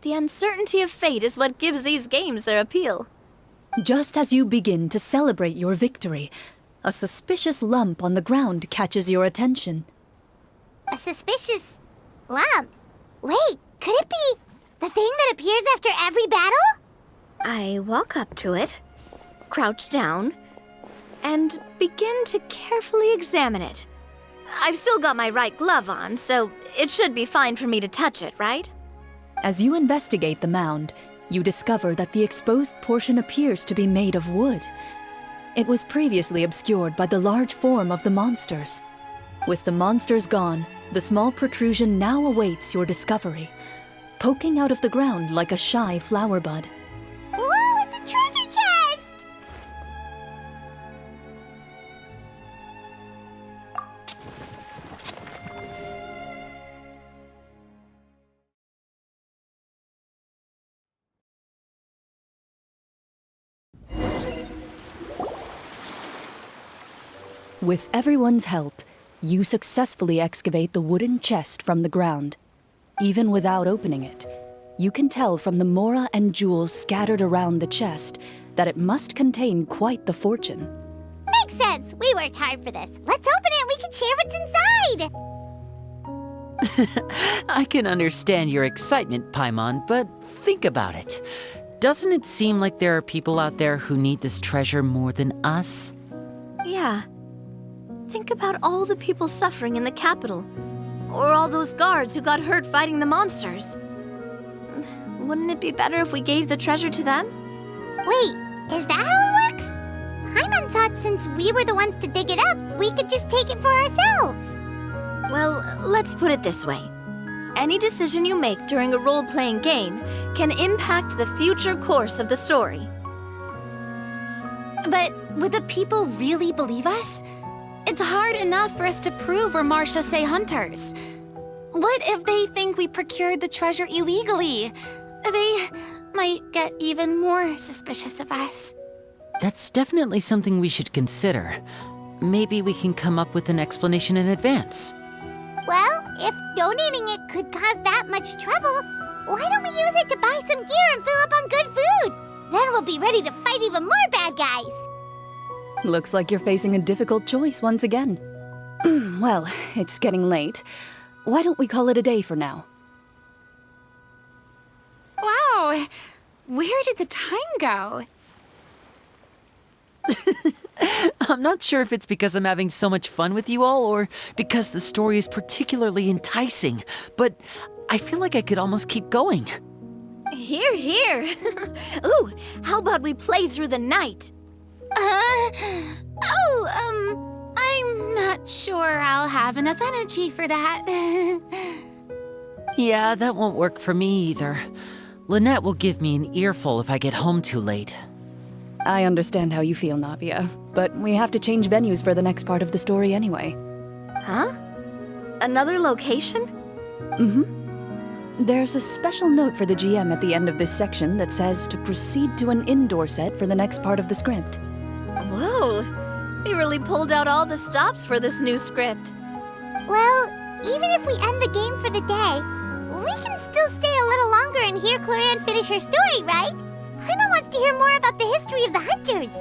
The uncertainty of fate is what gives these games their appeal. Just as you begin to celebrate your victory, a suspicious lump on the ground catches your attention. A suspicious lump? Wait, could it be the thing that appears after every battle? I walk up to it, crouch down, and begin to carefully examine it. I've still got my right glove on, so it should be fine for me to touch it, right? As you investigate the mound, you discover that the exposed portion appears to be made of wood. It was previously obscured by the large form of the monsters. With the monsters gone, the small protrusion now awaits your discovery, poking out of the ground like a shy flower bud. Whoa, it's a treasure chest! With everyone's help, you successfully excavate the wooden chest from the ground. Even without opening it, you can tell from the mora and jewels scattered around the chest that it must contain quite the fortune. Makes sense. We worked hard for this. Let's open it and we can share what's inside. I can understand your excitement, Paimon, but think about it. Doesn't it seem like there are people out there who need this treasure more than us? Yeah. Think about all the people suffering in the capital, or all those guards who got hurt fighting the monsters. Wouldn't it be better if we gave the treasure to them? Wait, is that how it works? Paimon thought since we were the ones to dig it up, we could just take it for ourselves. Well, let's put it this way. Any decision you make during a role-playing game can impact the future course of the story. But would the people really believe us? It's hard enough for us to prove we're Marashose hunters. What if they think we procured the treasure illegally? They might get even more suspicious of us. That's definitely something we should consider. Maybe we can come up with an explanation in advance. Well, if donating it could cause that much trouble, why don't we use it to buy some gear and fill up on good food? Then we'll be ready to fight even more bad guys. Looks like you're facing a difficult choice once again. Well, it's getting late. Why don't we call it a day for now? Wow, where did the time go? I'm not sure if it's because I'm having so much fun with you all or because the story is particularly enticing, but I feel like I could almost keep going. Here, here. Ooh, how about we play through the night? I'm not sure I'll have enough energy for that. Yeah, that won't work for me either. Lynette will give me an earful if I get home too late. I understand how you feel, Navia, but we have to change venues for the next part of the story anyway. Huh? Another location? There's a special note for the GM at the end of this section that says to proceed to an indoor set for the next part of the script. Whoa, they really pulled out all the stops for this new script. Well, even if we end the game for the day, we can still stay a little longer and hear Clorinde finish her story, right? Paimon wants to hear more about the history of the hunters.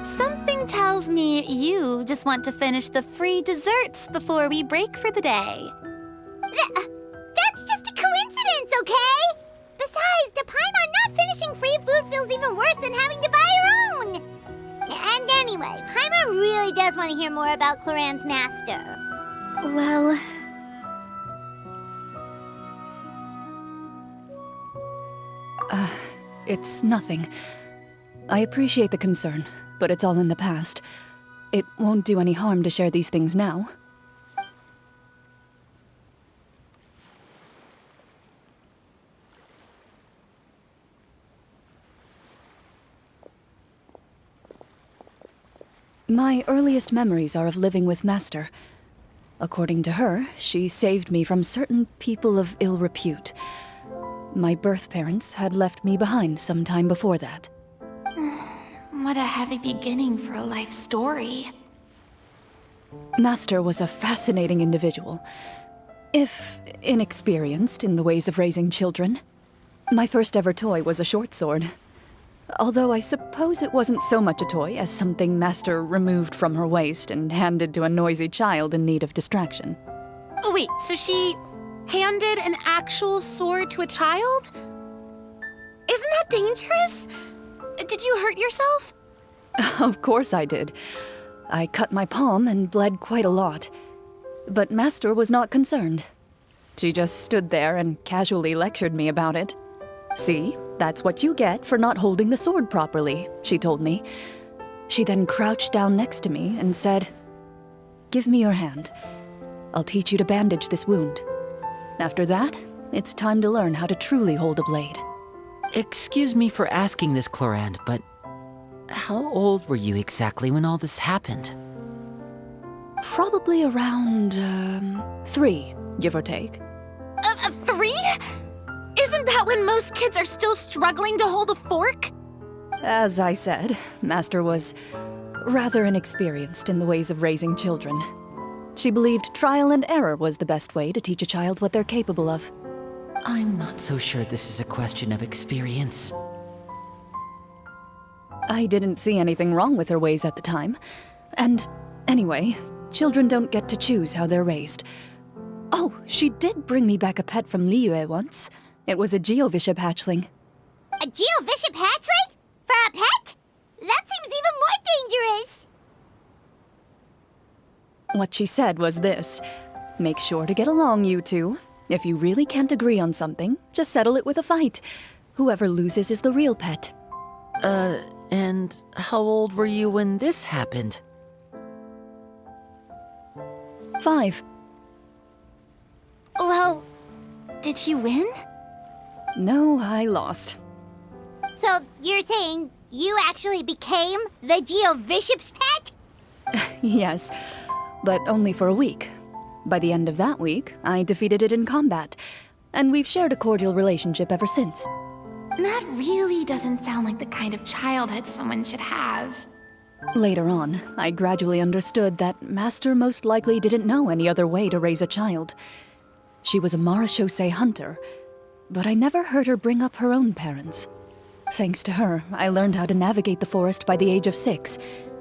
Something tells me you just want to finish the free desserts before we break for the day. That's just a coincidence, okay? Besides, to Paimon, not finishing free food feels even worse than having to buy her own. And anyway, Paimon really does want to hear more about Clorinde's master. Well... It's nothing. I appreciate the concern, but it's all in the past. It won't do any harm to share these things now. My earliest memories are of living with Master. According to her, she saved me from certain people of ill repute. My birth parents had left me behind some time before that. What a heavy beginning for a life story. Master was a fascinating individual, if inexperienced in the ways of raising children. My first ever toy was a short sword. Although I suppose it wasn't so much a toy as something Master removed from her waist and handed to a noisy child in need of distraction. Oh, wait, so she handed an actual sword to a child? Isn't that dangerous? Did you hurt yourself? Of course I did. I cut my palm and bled quite a lot. But Master was not concerned. She just stood there and casually lectured me about it. See, that's what you get for not holding the sword properly, she told me. She then crouched down next to me and said, "Give me your hand. I'll teach you to bandage this wound. After that, it's time to learn how to truly hold a blade." Excuse me for asking this, Clorinde, but how old were you exactly when all this happened? Probably around, 3, give or take. 3? Isn't that when most kids are still struggling to hold a fork? As I said, Master was rather inexperienced in the ways of raising children. She believed trial and error was the best way to teach a child what they're capable of. I'm not so sure this is a question of experience. I didn't see anything wrong with her ways at the time. And anyway, children don't get to choose how they're raised. Oh, she did bring me back a pet from Liyue once. It was a Geovishap hatchling. A Geovishap hatchling? For a pet? That seems even more dangerous. What she said was this: make sure to get along, you two. If you really can't agree on something, just settle it with a fight. Whoever loses is the real pet. And how old were you when this happened? 5. Well, did you win? No, I lost. So you're saying you actually became the Geovishap's pet? Yes, but only for a week. By the end of that week, I defeated it in combat, and we've shared a cordial relationship ever since. That really doesn't sound like the kind of childhood someone should have. Later on, I gradually understood that Master most likely didn't know any other way to raise a child. She was a marechaussee hunter, but I never heard her bring up her own parents. Thanks to her, I learned how to navigate the forest by the age of 6,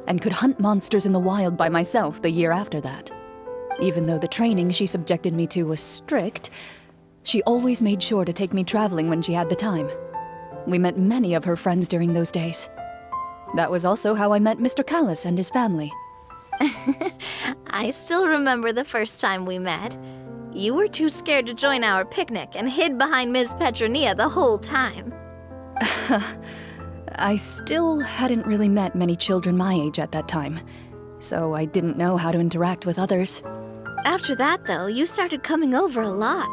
and could hunt monsters in the wild by myself the year after that. Even though the training she subjected me to was strict, she always made sure to take me traveling when she had the time. We met many of her friends during those days. That was also how I met Mr. Callis and his family. I still remember the first time we met. You were too scared to join our picnic and hid behind Ms. Petronia the whole time. I still hadn't really met many children my age at that time, so I didn't know how to interact with others. After that, though, you started coming over a lot.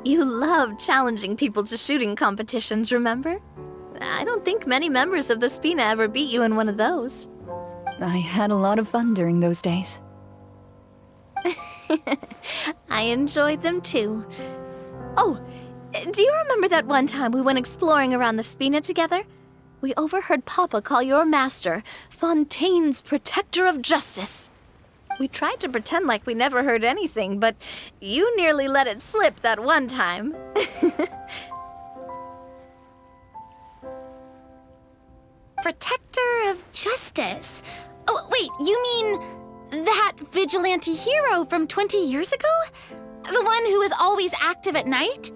You loved challenging people to shooting competitions, remember? I don't think many members of the Spina ever beat you in one of those. I had a lot of fun during those days. I enjoyed them too. Oh, do you remember that one time we went exploring around the Spina together? We overheard Papa call your master Fontaine's Protector of Justice. We tried to pretend like we never heard anything, but you nearly let it slip that one time. Protector of Justice? Oh, wait, you mean that vigilante hero from 20 years ago? The one who is always active at night?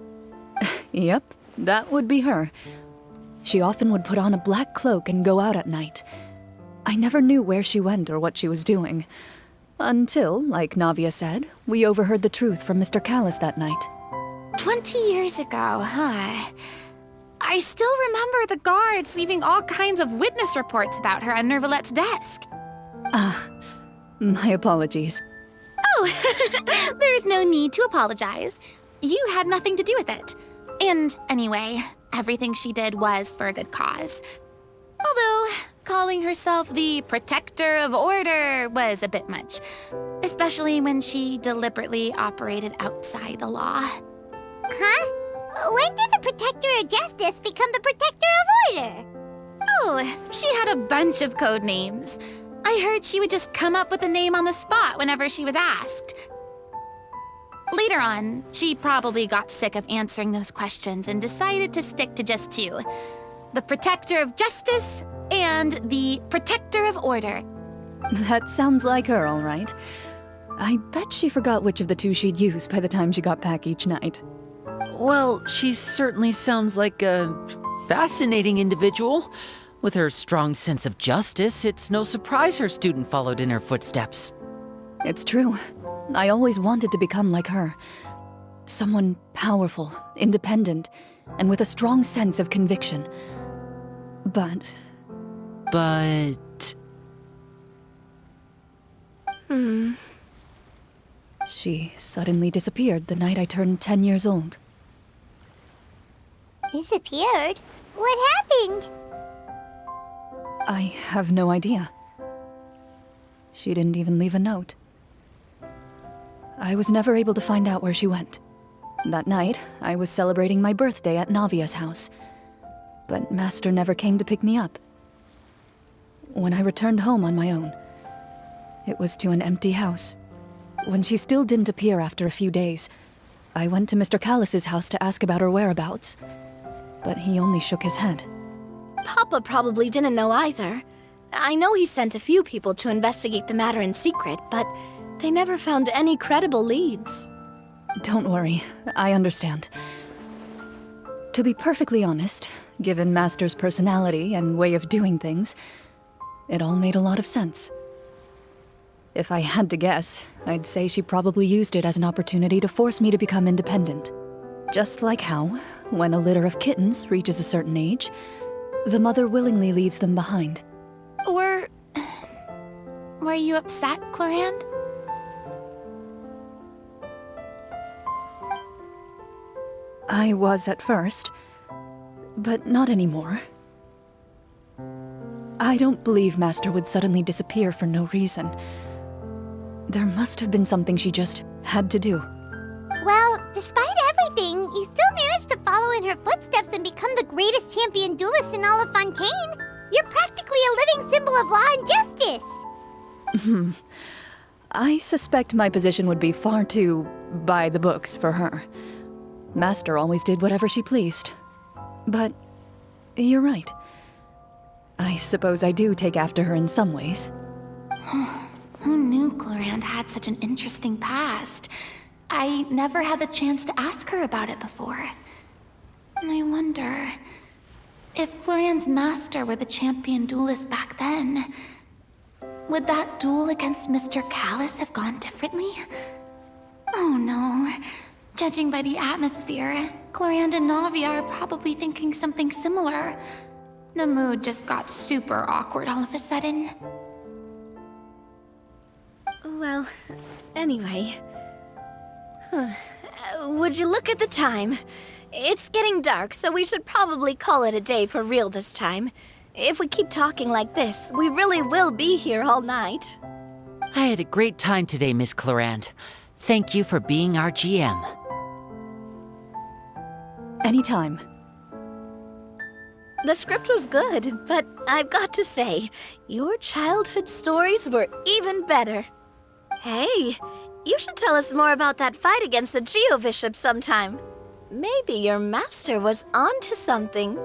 Yep, that would be her. She often would put on a black cloak and go out at night. I never knew where she went or what she was doing. Until, like Navia said, we overheard the truth from Mr. Callis that night. 20 years ago, huh? I still remember the guards leaving all kinds of witness reports about her on Nervalette's desk. My apologies. Oh, there's no need to apologize. You had nothing to do with it. And anyway, everything she did was for a good cause. Although, calling herself the protector of order was a bit much, especially when she deliberately operated outside the law. Huh? When did the Protector of Justice become the Protector of Order? Oh, she had a bunch of code names. I heard she would just come up with a name on the spot whenever she was asked. Later on, she probably got sick of answering those questions and decided to stick to just two: the Protector of Justice and the Protector of Order. That sounds like her, all right. I bet she forgot which of the two she'd use by the time she got back each night. Well, she certainly sounds like a fascinating individual. With her strong sense of justice, it's no surprise her student followed in her footsteps. It's true. I always wanted to become like her. Someone powerful, independent, and with a strong sense of conviction. But... She suddenly disappeared the night I turned 10 years old. Disappeared? What happened? I have no idea. She didn't even leave a note. I was never able to find out where she went. That night, I was celebrating my birthday at Navia's house, but Master never came to pick me up. When I returned home on my own, it was to an empty house. When she still didn't appear after a few days, I went to Mr. Callis's house to ask about her whereabouts, but he only shook his head. Papa probably didn't know either. I know he sent a few people to investigate the matter in secret, but they never found any credible leads. Don't worry, I understand. To be perfectly honest, given Master's personality and way of doing things, it all made a lot of sense. If I had to guess, I'd say she probably used it as an opportunity to force me to become independent. Just like how, when a litter of kittens reaches a certain age, the mother willingly leaves them behind. Were you upset, Clorinde? I was at first, but not anymore. I don't believe Master would suddenly disappear for no reason. There must have been something she just had to do. Well, despite everything, you still managed to follow in her footsteps and become the greatest champion duelist in all of Fontaine. You're practically a living symbol of law and justice. I suspect my position would be far too by the books for her. Master always did whatever she pleased. But you're right. I suppose I do take after her in some ways. Who knew Clorinde had such an interesting past? I never had the chance to ask her about it before. I wonder if Clorinde's master were the champion duelist back then, would that duel against Mr. Callis have gone differently? Oh no. Judging by the atmosphere, Clorinde and Navia are probably thinking something similar. The mood just got super awkward all of a sudden. Well, anyway. Would you look at the time? It's getting dark, so we should probably call it a day for real this time. If we keep talking like this, we really will be here all night. I had a great time today, Miss Clorinde. Thank you for being our GM. Anytime. The script was good, but I've got to say, your childhood stories were even better. Hey, you should tell us more about that fight against the Geo-Bishop sometime. Maybe your master was onto something.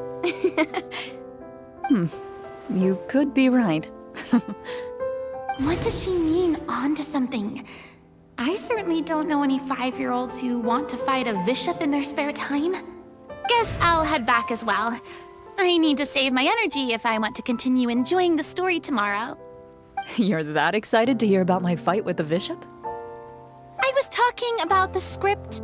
You could be right. What does she mean, onto something? I certainly don't know any 5-year-olds who want to fight a bishop in their spare time. Guess I'll head back as well. I need to save my energy if I want to continue enjoying the story tomorrow. You're that excited to hear about my fight with the bishop? I was talking about the script.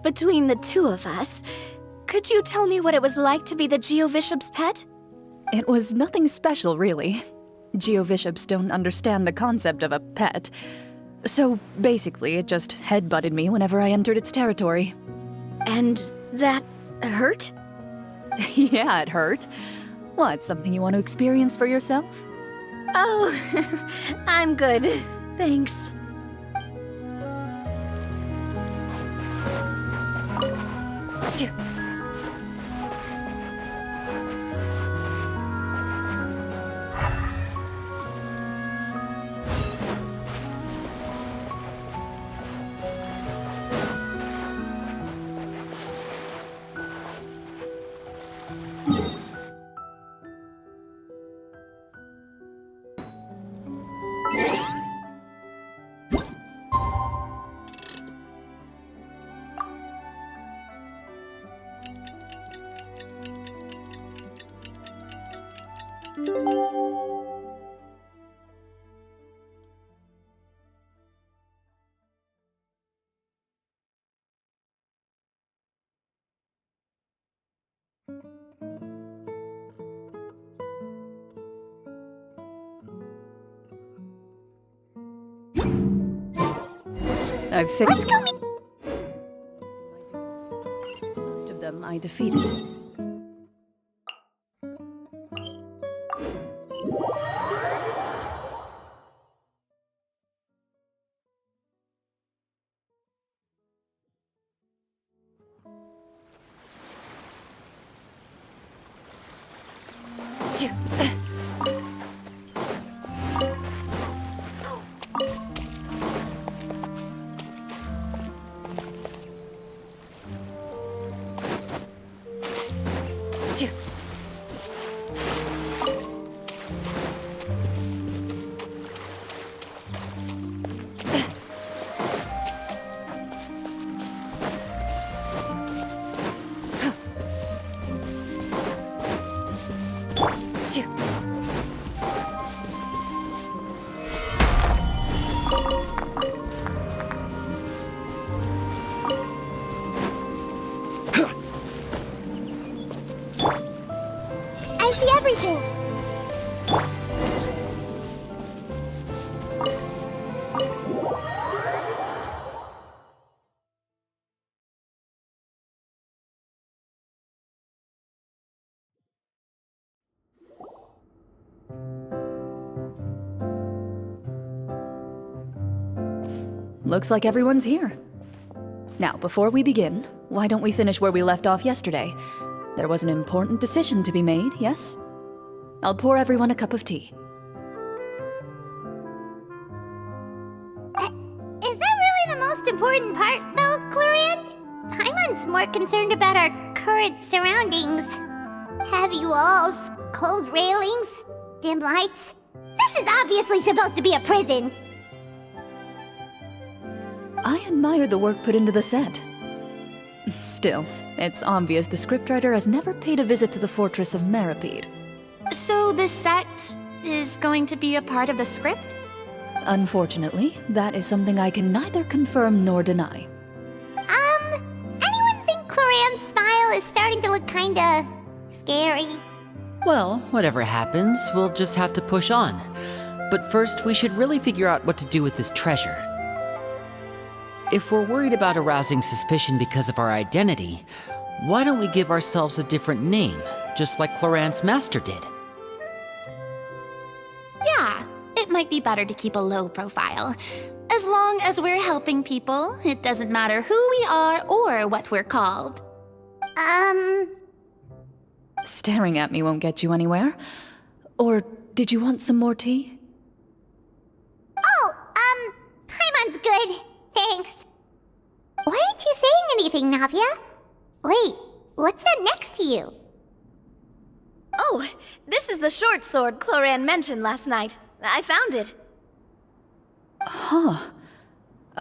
between the two of us, could you tell me what it was like to be the Geovishop's pet? It was nothing special, really. Geovishops don't understand the concept of a pet. So basically, it just headbutted me whenever I entered its territory. And that hurt? Yeah, it hurt. What, something you want to experience for yourself? Oh, I'm good. Thanks. Shoo. I've fixed. Let's go meet. Most of them I defeated. Shoo. Shoo. Shoo. I see everything. Looks like everyone's here. Now, before we begin, why don't we finish where we left off yesterday? There was an important decision to be made, yes? I'll pour everyone a cup of tea. Is that really the most important part, though, Clorinde? Paimon's more concerned about our current surroundings. Heavy walls, cold railings, dim lights. This is obviously supposed to be a prison. I admire the work put into the set. Still, it's obvious the scriptwriter has never paid a visit to the fortress of Rapperia. So the set is going to be a part of the script? Unfortunately, that is something I can neither confirm nor deny. Anyone think Clorinde's smile is starting to look kinda scary? Well, whatever happens, we'll just have to push on. But first, we should really figure out what to do with this treasure. If we're worried about arousing suspicion because of our identity, why don't we give ourselves a different name, just like Clorinde's master did? Yeah, it might be better to keep a low profile. As long as we're helping people, it doesn't matter who we are or what we're called. Staring at me won't get you anywhere. Or did you want some more tea? Oh, Paimon's good. Thanks. Why aren't you saying anything, Navia? Wait, what's that next to you? Oh, this is the short sword Clorinde mentioned last night. I found it. Huh.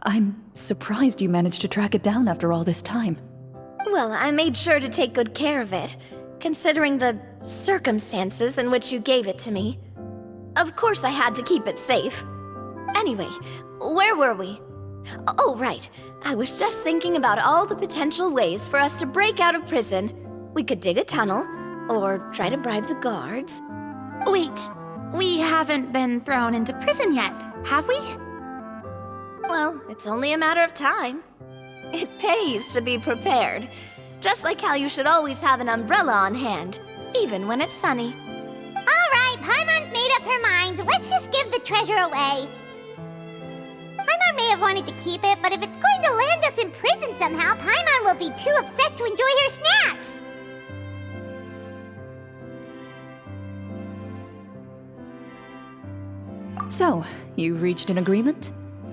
I'm surprised you managed to track it down after all this time. Well, I made sure to take good care of it, considering the circumstances in which you gave it to me. Of course I had to keep it safe. Anyway, where were we? Oh, right. I was just thinking about all the potential ways for us to break out of prison. We could dig a tunnel, or try to bribe the guards. Wait, we haven't been thrown into prison yet, have we? Well, it's only a matter of time. It pays to be prepared. Just like how you should always have an umbrella on hand, even when it's sunny. All right, Paimon's made up her mind. Let's just give the treasure away. Paimon may have wanted to keep it, but if it's going to land us in prison somehow, Paimon will be too upset to enjoy her snacks. So, you've reached an agreement?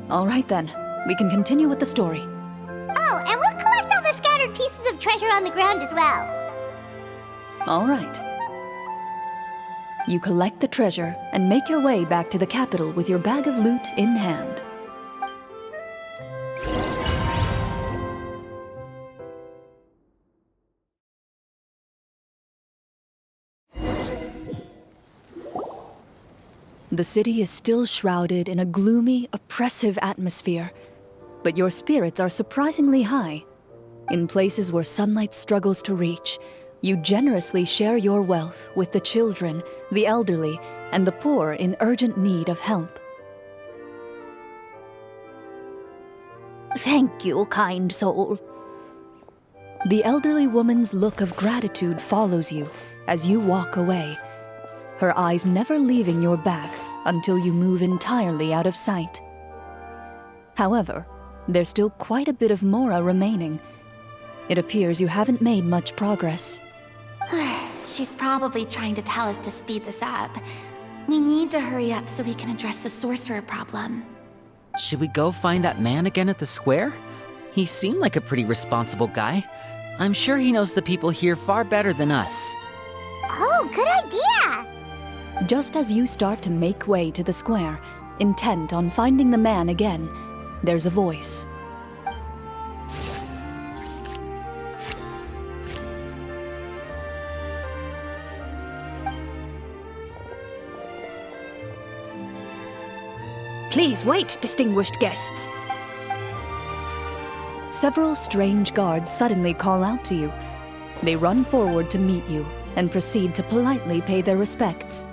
All right then, we can continue with the story. Oh, and we'll collect all the scattered pieces of treasure on the ground as well. All right. You collect the treasure and make your way back to the capital with your bag of loot in hand. The city is still shrouded in a gloomy, oppressive atmosphere, but your spirits are surprisingly high. In places where sunlight struggles to reach, you generously share your wealth with the children, the elderly, and the poor in urgent need of help. Thank you, kind soul. The elderly woman's look of gratitude follows you as you walk away, her eyes never leaving your back until you move entirely out of sight. However, there's still quite a bit of Mora remaining. It appears you haven't made much progress. She's probably trying to tell us to speed this up. We need to hurry up so we can address the sorcerer problem. Should we go find that man again at the square? He seemed like a pretty responsible guy. I'm sure he knows the people here far better than us. Oh, good idea! Just as you start to make way to the square, intent on finding the man again, there's a voice. Please wait, distinguished guests. Several strange guards suddenly call out to you. They run forward to meet you and proceed to politely pay their respects.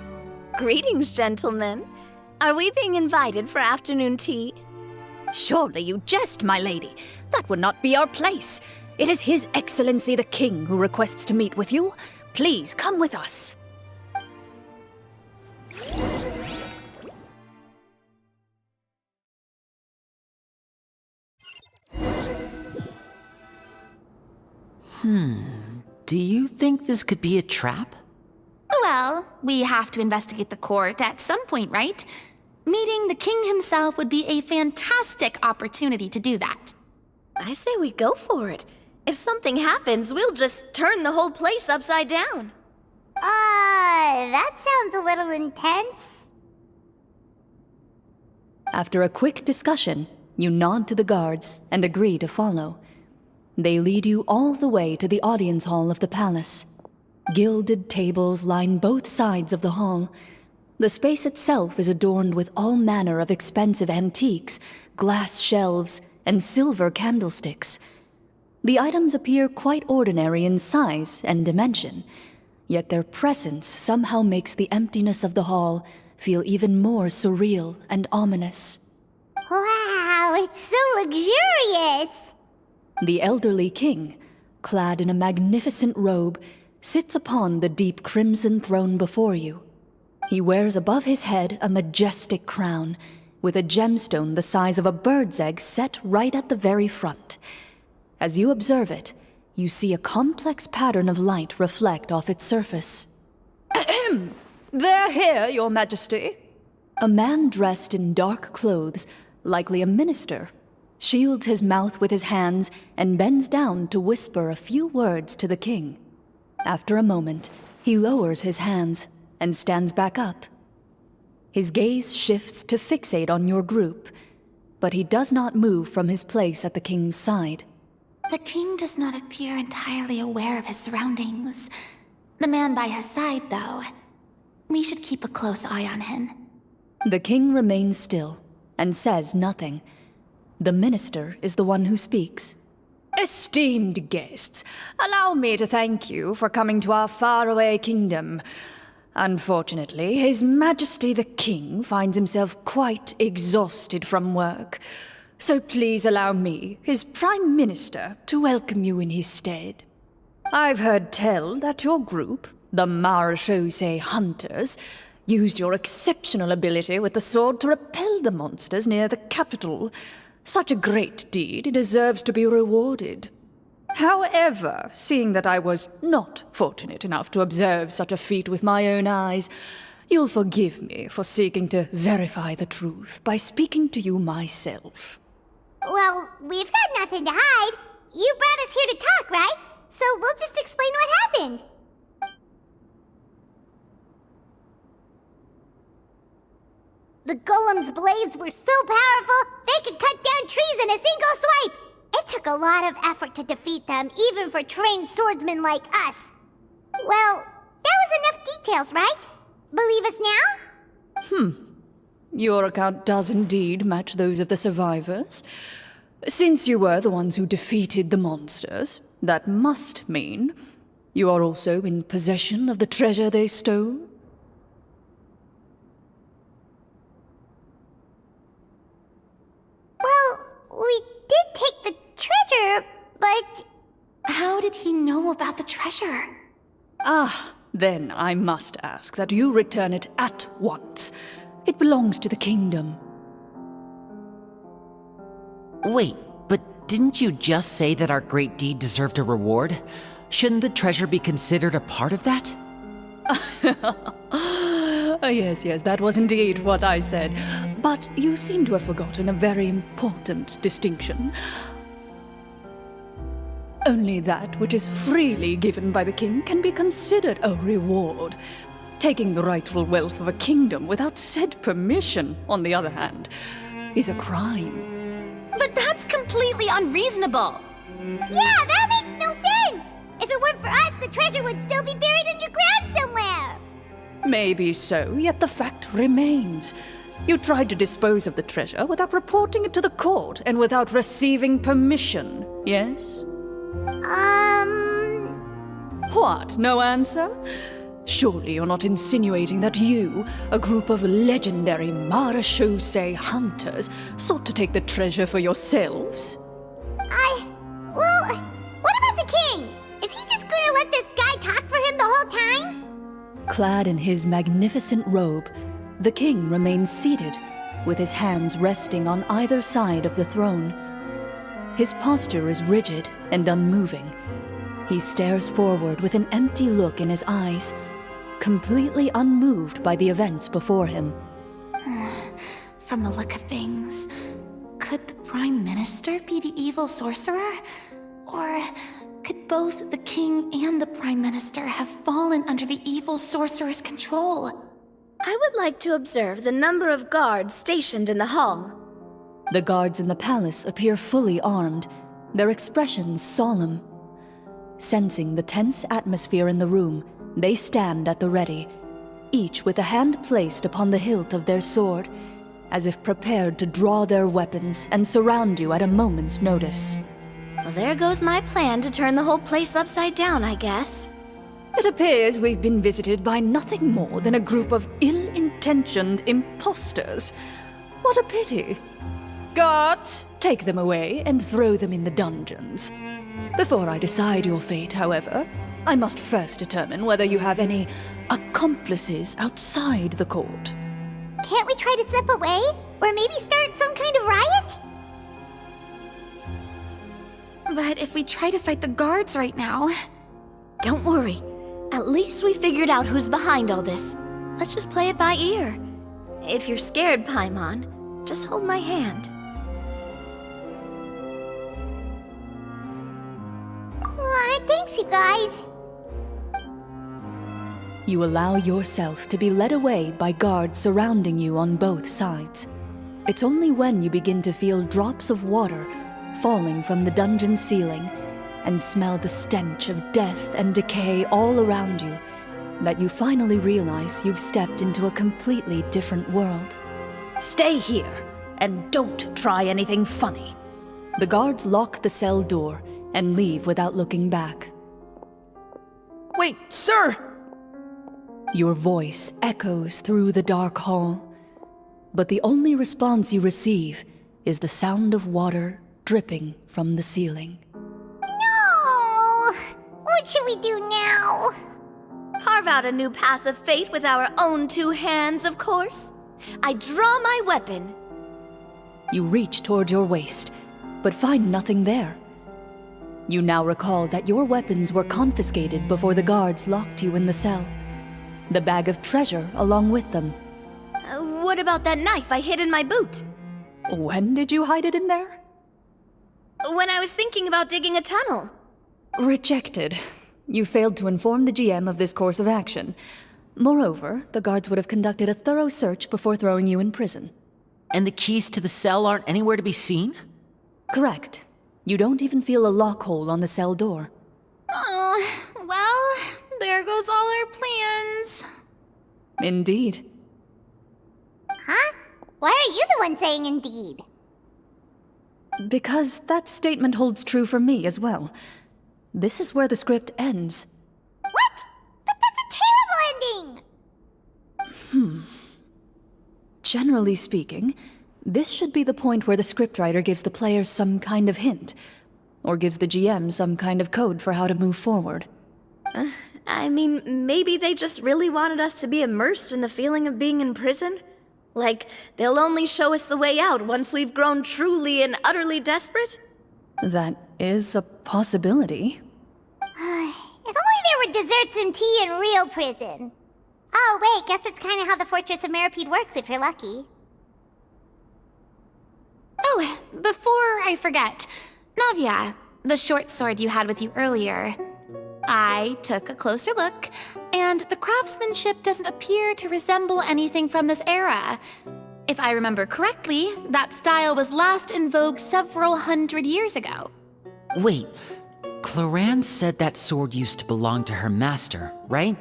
Greetings, gentlemen. Are we being invited for afternoon tea? Surely you jest, my lady. That would not be our place. It is His Excellency the King who requests to meet with you. Please come with us. Do you think this could be a trap? Well, we have to investigate the court at some point, right? Meeting the king himself would be a fantastic opportunity to do that. I say we go for it. If something happens, we'll just turn the whole place upside down. That sounds a little intense. After a quick discussion, you nod to the guards and agree to follow. They lead you all the way to the audience hall of the palace. Gilded tables line both sides of the hall. The space itself is adorned with all manner of expensive antiques, glass shelves, and silver candlesticks. The items appear quite ordinary in size and dimension, yet their presence somehow makes the emptiness of the hall feel even more surreal and ominous. Wow, it's so luxurious! The elderly king, clad in a magnificent robe, sits upon the deep crimson throne before you. He wears above his head a majestic crown, with a gemstone the size of a bird's egg set right at the very front. As you observe it, you see a complex pattern of light reflect off its surface. They're here, Your Majesty. A man dressed in dark clothes, likely a minister, shields his mouth with his hands and bends down to whisper a few words to the king. After a moment, he lowers his hands and stands back up. His gaze shifts to fixate on your group, but he does not move from his place at the king's side. The king does not appear entirely aware of his surroundings. The man by his side, though. We should keep a close eye on him. The king remains still and says nothing. The minister is the one who speaks. Esteemed guests, allow me to thank you for coming to our faraway kingdom. Unfortunately, His Majesty the King finds himself quite exhausted from work. So please allow me, his Prime Minister, to welcome you in his stead. I've heard tell that your group, the Marechaussee Hunters, used your exceptional ability with the sword to repel the monsters near the capital. Such a great deed deserves to be rewarded. However, seeing that I was not fortunate enough to observe such a feat with my own eyes, you'll forgive me for seeking to verify the truth by speaking to you myself. Well, we've got nothing to hide. You brought us here to talk, right? So we'll just explain what happened. The golem's blades were so powerful, they could cut down trees in a single swipe! It took a lot of effort to defeat them, even for trained swordsmen like us. Well, that was enough details, right? Believe us now? Your account does indeed match those of the survivors. Since you were the ones who defeated the monsters, that must mean you are also in possession of the treasure they stole? Well, we did take the treasure, but... How did he know about the treasure? Then I must ask that you return it at once. It belongs to the kingdom. Wait, but didn't you just say that our great deed deserved a reward? Shouldn't the treasure be considered a part of that? Yes, that was indeed what I said. But you seem to have forgotten a very important distinction. Only that which is freely given by the king can be considered a reward. Taking the rightful wealth of a kingdom without said permission, on the other hand, is a crime. But that's completely unreasonable. Yeah, that makes no sense! If it weren't for us, the treasure would still be buried underground somewhere! Maybe so, yet the fact remains. You tried to dispose of the treasure without reporting it to the court and without receiving permission, yes? What, no answer? Surely you're not insinuating that you, a group of legendary Marechaussee hunters, sought to take the treasure for yourselves? Well, what about the king? Is he just gonna let this guy talk for him the whole time? Clad in his magnificent robe, the king remains seated, with his hands resting on either side of the throne. His posture is rigid and unmoving. He stares forward with an empty look in his eyes, completely unmoved by the events before him. From the look of things, could the Prime Minister be the evil sorcerer? Or could both the King and the Prime Minister have fallen under the evil sorcerer's control? I would like to observe the number of guards stationed in the hall. The guards in the palace appear fully armed, their expressions solemn. Sensing the tense atmosphere in the room, they stand at the ready, each with a hand placed upon the hilt of their sword, as if prepared to draw their weapons and surround you at a moment's notice. Well, there goes my plan to turn the whole place upside down, I guess. It appears we've been visited by nothing more than a group of ill-intentioned imposters. What a pity. Guards, take them away and throw them in the dungeons. Before I decide your fate, however, I must first determine whether you have any accomplices outside the court. Can't we try to slip away? Or maybe start some kind of riot? But if we try to fight the guards right now... Don't worry. At least we figured out who's behind all this. Let's just play it by ear. If you're scared, Paimon, just hold my hand. Thanks, you guys. You allow yourself to be led away by guards surrounding you on both sides. It's only when you begin to feel drops of water falling from the dungeon ceiling and smell the stench of death and decay all around you that you finally realize you've stepped into a completely different world. Stay here and don't try anything funny. The guards lock the cell door and leave without looking back. Wait, sir! Your voice echoes through the dark hall, but the only response you receive is the sound of water dripping from the ceiling. No! What should we do now? Carve out a new path of fate with our own two hands, of course. I draw my weapon. You reach toward your waist, but find nothing there. You now recall that your weapons were confiscated before the guards locked you in the cell. The bag of treasure along with them. What about that knife I hid in my boot? When did you hide it in there? When I was thinking about digging a tunnel. Rejected. You failed to inform the GM of this course of action. Moreover, the guards would have conducted a thorough search before throwing you in prison. And the keys to the cell aren't anywhere to be seen? Correct. You don't even feel a lock hole on the cell door. Oh, well, there goes all our plans. Indeed. Huh? Why are you the one saying indeed? Because that statement holds true for me as well. This is where the script ends. What? But that's a terrible ending! Generally speaking, this should be the point where the scriptwriter gives the players some kind of hint, or gives the GM some kind of code for how to move forward. I mean, maybe they just really wanted us to be immersed in the feeling of being in prison? Like, they'll only show us the way out once we've grown truly and utterly desperate? That is a possibility. If only there were desserts and tea in real prison. Oh, wait, guess it's kind of how the Fortress of Meripede works if you're lucky. Oh, before I forget, Navia, the short sword you had with you earlier. I took a closer look, and the craftsmanship doesn't appear to resemble anything from this era. If I remember correctly, that style was last in vogue several hundred years ago. Wait, Clorinde said that sword used to belong to her master, right?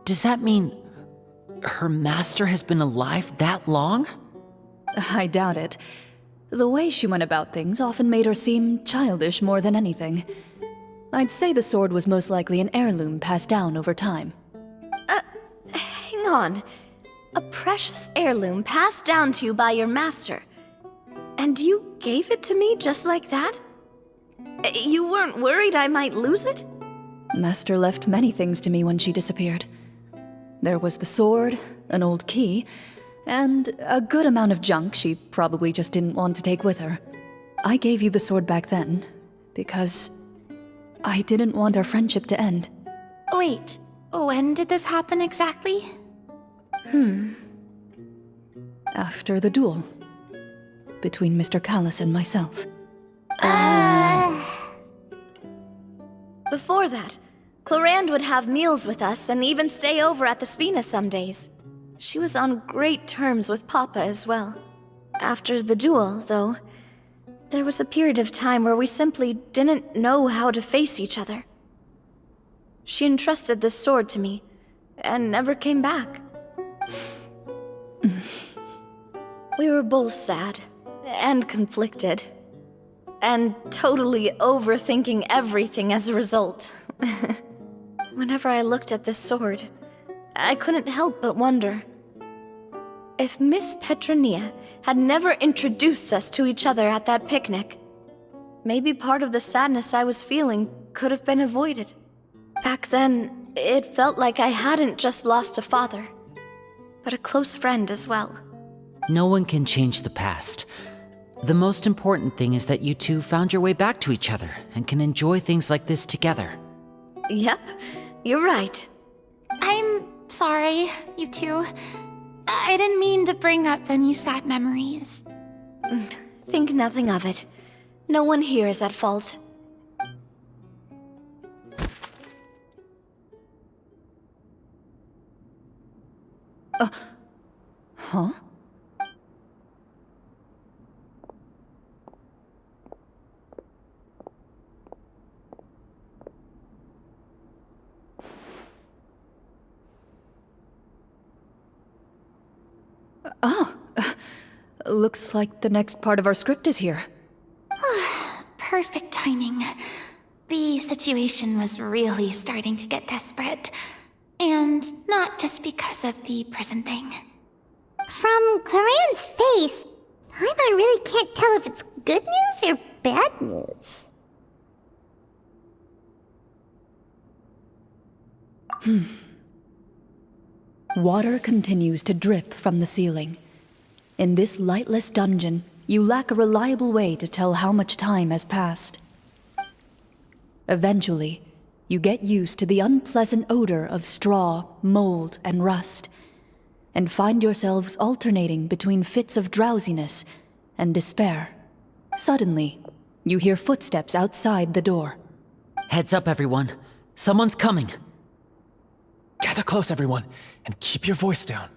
Does that mean her master has been alive that long? I doubt it. The way she went about things often made her seem childish more than anything. I'd say the sword was most likely an heirloom passed down over time. Hang on. A precious heirloom passed down to you by your master. And you gave it to me just like that? You weren't worried I might lose it? Master left many things to me when she disappeared. There was the sword, an old key, and a good amount of junk she probably just didn't want to take with her. I gave you the sword back then, because I didn't want our friendship to end. Wait, when did this happen exactly? After the duel. Between Mr. Callis and myself. Before that, Clorinde would have meals with us and even stay over at the Spina some days. She was on great terms with Papa as well. After the duel, though, there was a period of time where we simply didn't know how to face each other. She entrusted this sword to me, and never came back. We were both sad, and conflicted, and totally overthinking everything as a result. Whenever I looked at this sword, I couldn't help but wonder. If Miss Petronia had never introduced us to each other at that picnic, maybe part of the sadness I was feeling could have been avoided. Back then, it felt like I hadn't just lost a father, but a close friend as well. No one can change the past. The most important thing is that you two found your way back to each other and can enjoy things like this together. Yep, you're right. I'm sorry, you two. I didn't mean to bring up any sad memories. Think nothing of it. No one here is at fault. Huh? Looks like the next part of our script is here. Perfect timing. The situation was really starting to get desperate. And not just because of the prison thing. From Clorinde's face, I really can't tell if it's good news or bad news. Water continues to drip from the ceiling. In this lightless dungeon, you lack a reliable way to tell how much time has passed. Eventually, you get used to the unpleasant odor of straw, mold, and rust, and find yourselves alternating between fits of drowsiness and despair. Suddenly, you hear footsteps outside the door. Heads up, everyone. Someone's coming. Gather close, everyone, and keep your voice down.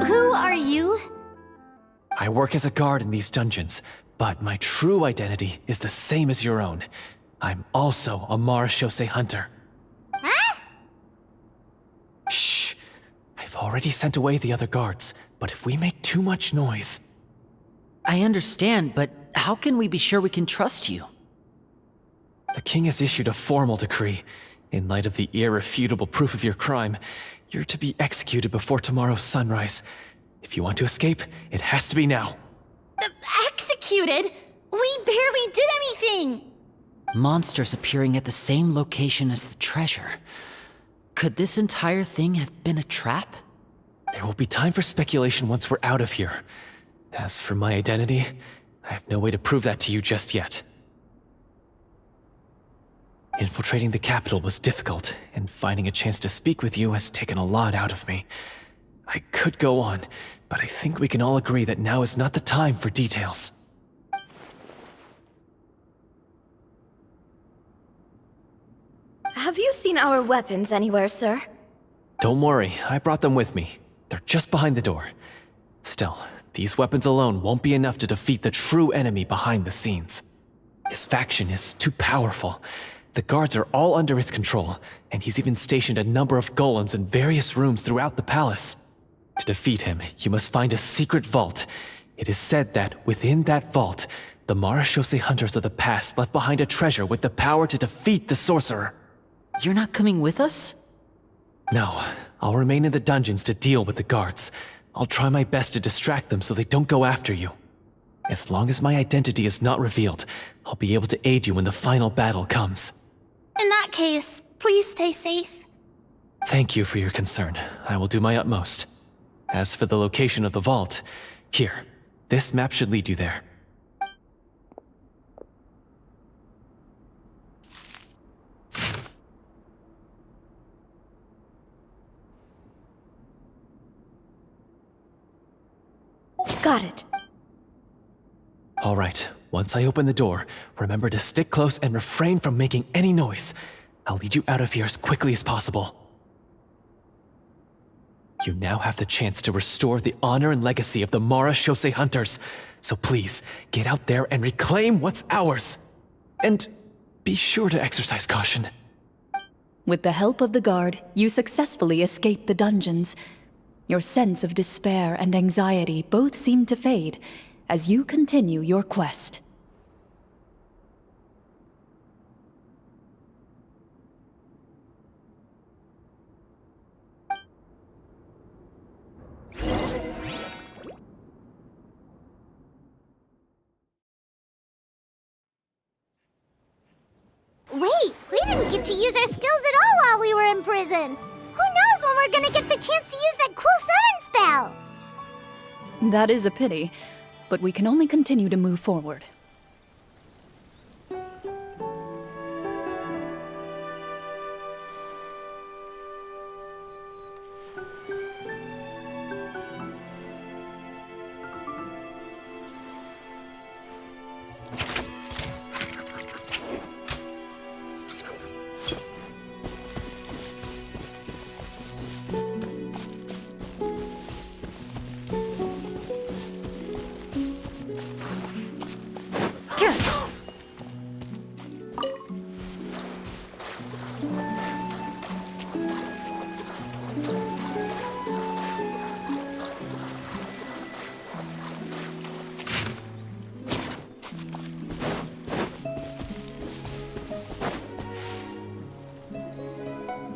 Who are you? I work as a guard in these dungeons, but my true identity is the same as your own. I'm also a marechaussee hunter. Huh? Shh! I've already sent away the other guards, but if we make too much noise... I understand, but how can we be sure we can trust you? The king has issued a formal decree. In light of the irrefutable proof of your crime, you're to be executed before tomorrow's sunrise. If you want to escape, it has to be now. Executed? We barely did anything! Monsters appearing at the same location as the treasure. Could this entire thing have been a trap? There will be time for speculation once we're out of here. As for my identity, I have no way to prove that to you just yet. Infiltrating the capital was difficult, and finding a chance to speak with you has taken a lot out of me. I could go on, but I think we can all agree that now is not the time for details. Have you seen our weapons anywhere, sir? Don't worry, I brought them with me. They're just behind the door. Still, these weapons alone won't be enough to defeat the true enemy behind the scenes. His faction is too powerful. The guards are all under his control, and he's even stationed a number of golems in various rooms throughout the palace. To defeat him, you must find a secret vault. It is said that within that vault, the marechaussee hunters of the past left behind a treasure with the power to defeat the sorcerer. You're not coming with us? No, I'll remain in the dungeons to deal with the guards. I'll try my best to distract them so they don't go after you. As long as my identity is not revealed, I'll be able to aid you when the final battle comes. In that case, please stay safe. Thank you for your concern. I will do my utmost. As for the location of the vault, here, this map should lead you there. Got it. All right, once I open the door, remember to stick close and refrain from making any noise. I'll lead you out of here as quickly as possible. You now have the chance to restore the honor and legacy of the marechaussee hunters. So please, get out there and reclaim what's ours. And be sure to exercise caution. With the help of the guard, you successfully escape the dungeons. Your sense of despair and anxiety both seem to fade as you continue your quest. Wait, we didn't get to use our skills at all while we were in prison. Who knows when we're gonna get the chance to use that cool summon spell? That is a pity, but we can only continue to move forward.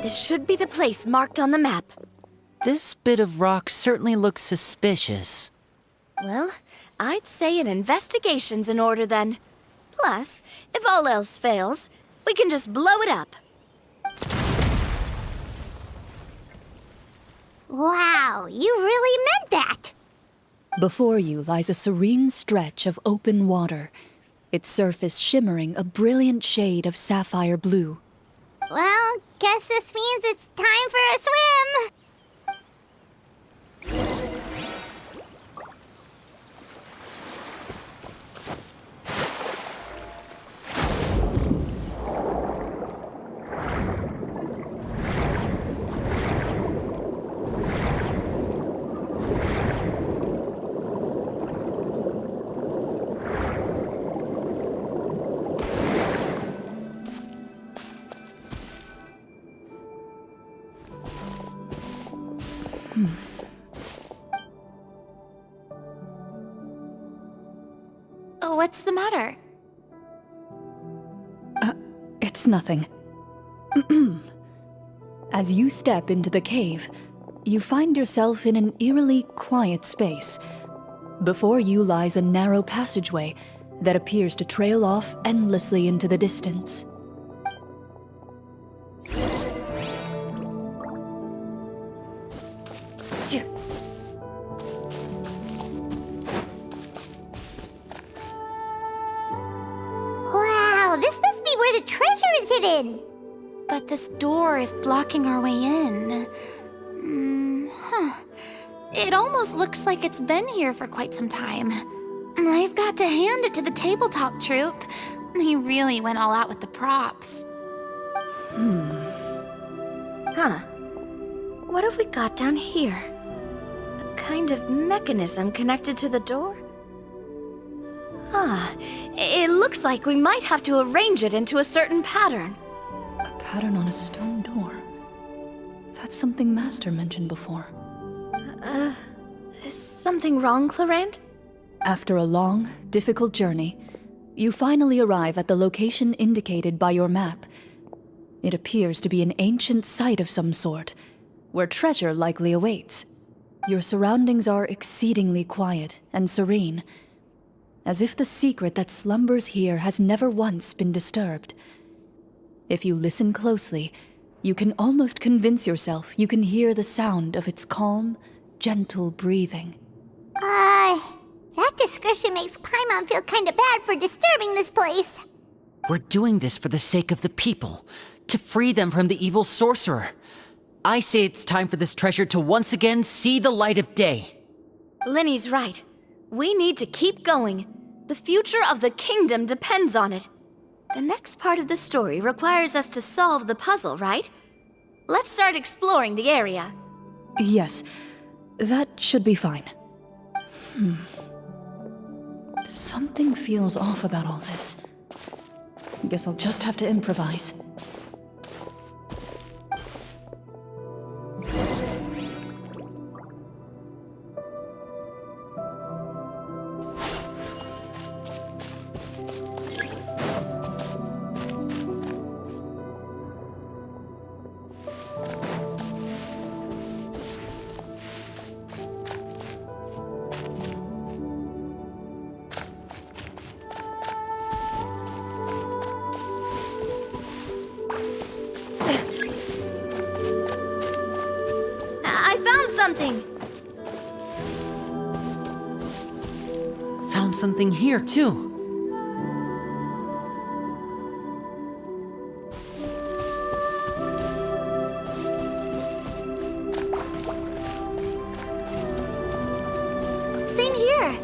This should be the place marked on the map. This bit of rock certainly looks suspicious. Well, I'd say an investigation's in order then. Plus, if all else fails, we can just blow it up. Wow, you really meant that! Before you lies a serene stretch of open water, its surface shimmering a brilliant shade of sapphire blue. Well, guess this means it's time for a swim! What's the matter? It's nothing. As you step into the cave, you find yourself in an eerily quiet space. Before you lies a narrow passageway that appears to trail off endlessly into the distance. Wow, this must be where the treasure is hidden! But this door is blocking our way in. It almost looks like it's been here for quite some time. I've got to hand it to the tabletop troupe. They really went all out with the props. Huh. What have we got down here? A kind of mechanism connected to the door? It looks like we might have to arrange it into a certain pattern. A pattern on a stone door. That's something Master mentioned before. Is something wrong, Clorinde? After a long, difficult journey, you finally arrive at the location indicated by your map. It appears to be an ancient site of some sort, where treasure likely awaits. Your surroundings are exceedingly quiet and serene, as if the secret that slumbers here has never once been disturbed. If you listen closely, you can almost convince yourself you can hear the sound of its calm, gentle breathing. That description makes Paimon feel kinda bad for disturbing this place. We're doing this for the sake of the people, to free them from the evil sorcerer. I say it's time for this treasure to once again see the light of day. Linny's right. We need to keep going. The future of the kingdom depends on it. The next part of the story requires us to solve the puzzle, right? Let's start exploring the area. Yes, that should be fine. Something feels off about all this. Guess I'll just have to improvise. I found something! Found something here, too. Same here!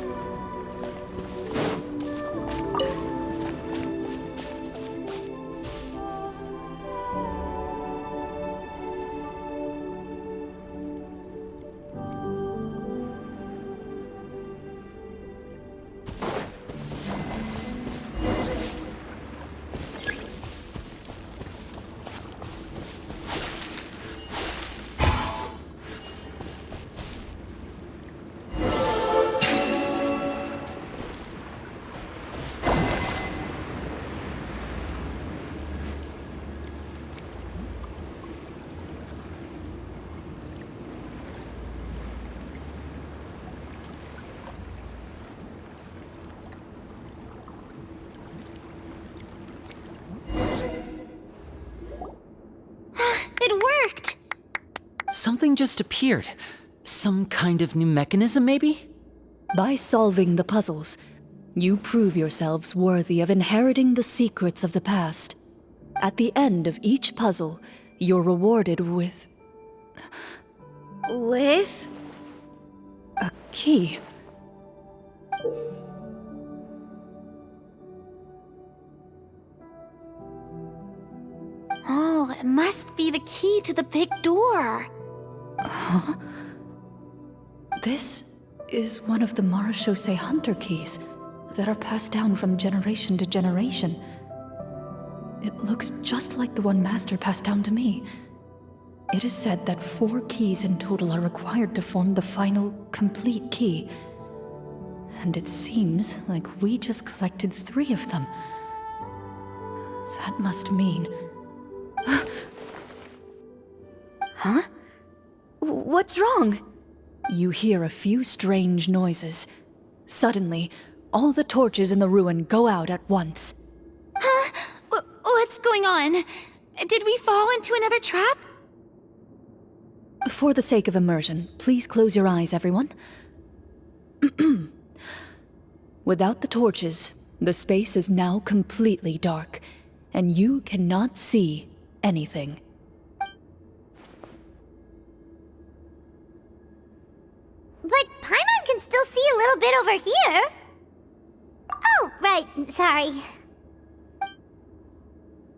Something just appeared. Some kind of new mechanism, maybe? By solving the puzzles, you prove yourselves worthy of inheriting the secrets of the past. At the end of each puzzle, you're rewarded with With? a key. Oh, it must be the key to the big door. This is one of the Marechaussee Hunter keys that are passed down from generation to generation. It looks just like the one Master passed down to me. It is said that 4 keys in total are required to form the final, complete key. And it seems like we just collected 3 of them. That must mean... Huh? What's wrong? You hear a few strange noises. Suddenly, all the torches in the ruin go out at once. Huh? What's going on? Did we fall into another trap? For the sake of immersion, please close your eyes, everyone. Without the torches, the space is now completely dark, and you cannot see anything. But Paimon can still see a little bit over here. Oh, right, sorry.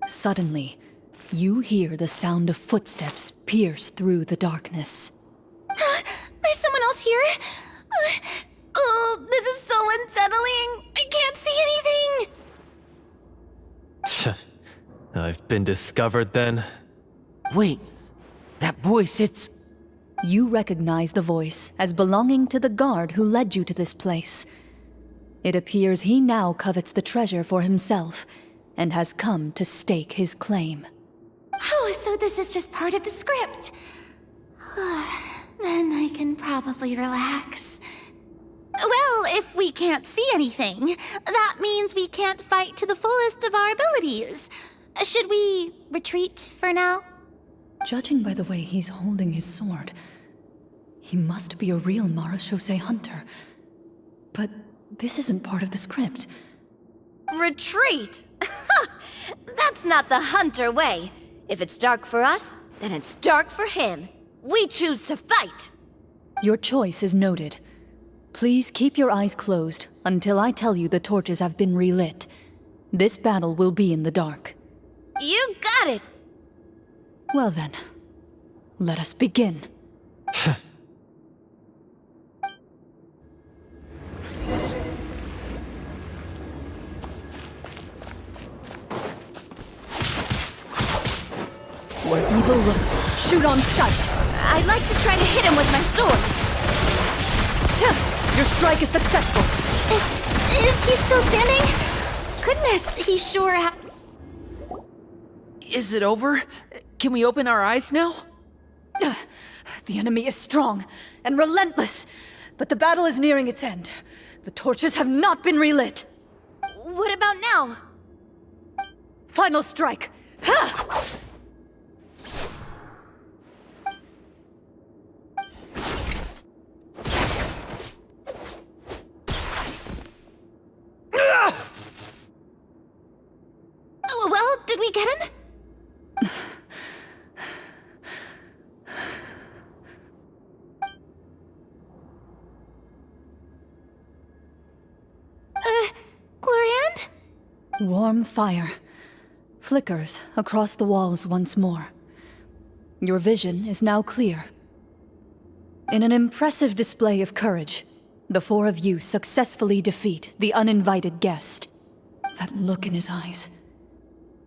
Suddenly, you hear the sound of footsteps pierce through the darkness. There's someone else here? Oh, this is so unsettling. I can't see anything. I've been discovered then. Wait, that voice, it's... You recognize the voice as belonging to the guard who led you to this place. It appears he now covets the treasure for himself, and has come to stake his claim. Oh, so this is just part of the script. Then I can probably relax. Well, if we can't see anything, that means we can't fight to the fullest of our abilities. Should we retreat for now? Judging by the way he's holding his sword, he must be a real Marechaussee hunter. But this isn't part of the script. Retreat? That's not the hunter way. If it's dark for us, then it's dark for him. We choose to fight. Your choice is noted. Please keep your eyes closed until I tell you the torches have been relit. This battle will be in the dark. You got it. Well then, let us begin. Where evil lurks, shoot on sight! I'd like to try to hit him with my sword. Your strike is successful! Is he still standing? Goodness, he sure Is it over? Can we open our eyes now? The enemy is strong and relentless, but the battle is nearing its end. The torches have not been relit. What about now? Final strike! Ha! Well, did we get him? Clorinde? Warm fire flickers across the walls once more. Your vision is now clear. In an impressive display of courage, the 4 of you successfully defeat the uninvited guest. That look in his eyes.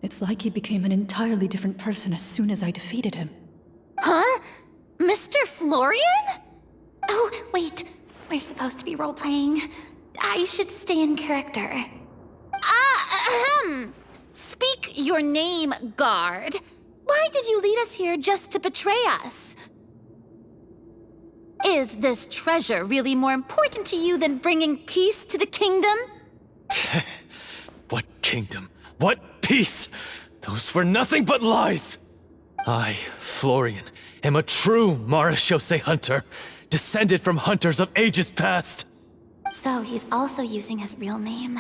It's like he became an entirely different person as soon as I defeated him. Huh? Mr. Florian? Oh, wait. We're supposed to be role-playing. I should stay in character. Speak your name, guard. Why did you lead us here just to betray us? Is this treasure really more important to you than bringing peace to the kingdom? What kingdom? What peace? Those were nothing but lies! I, Florian, am a true Marashose hunter, descended from hunters of ages past. So he's also using his real name.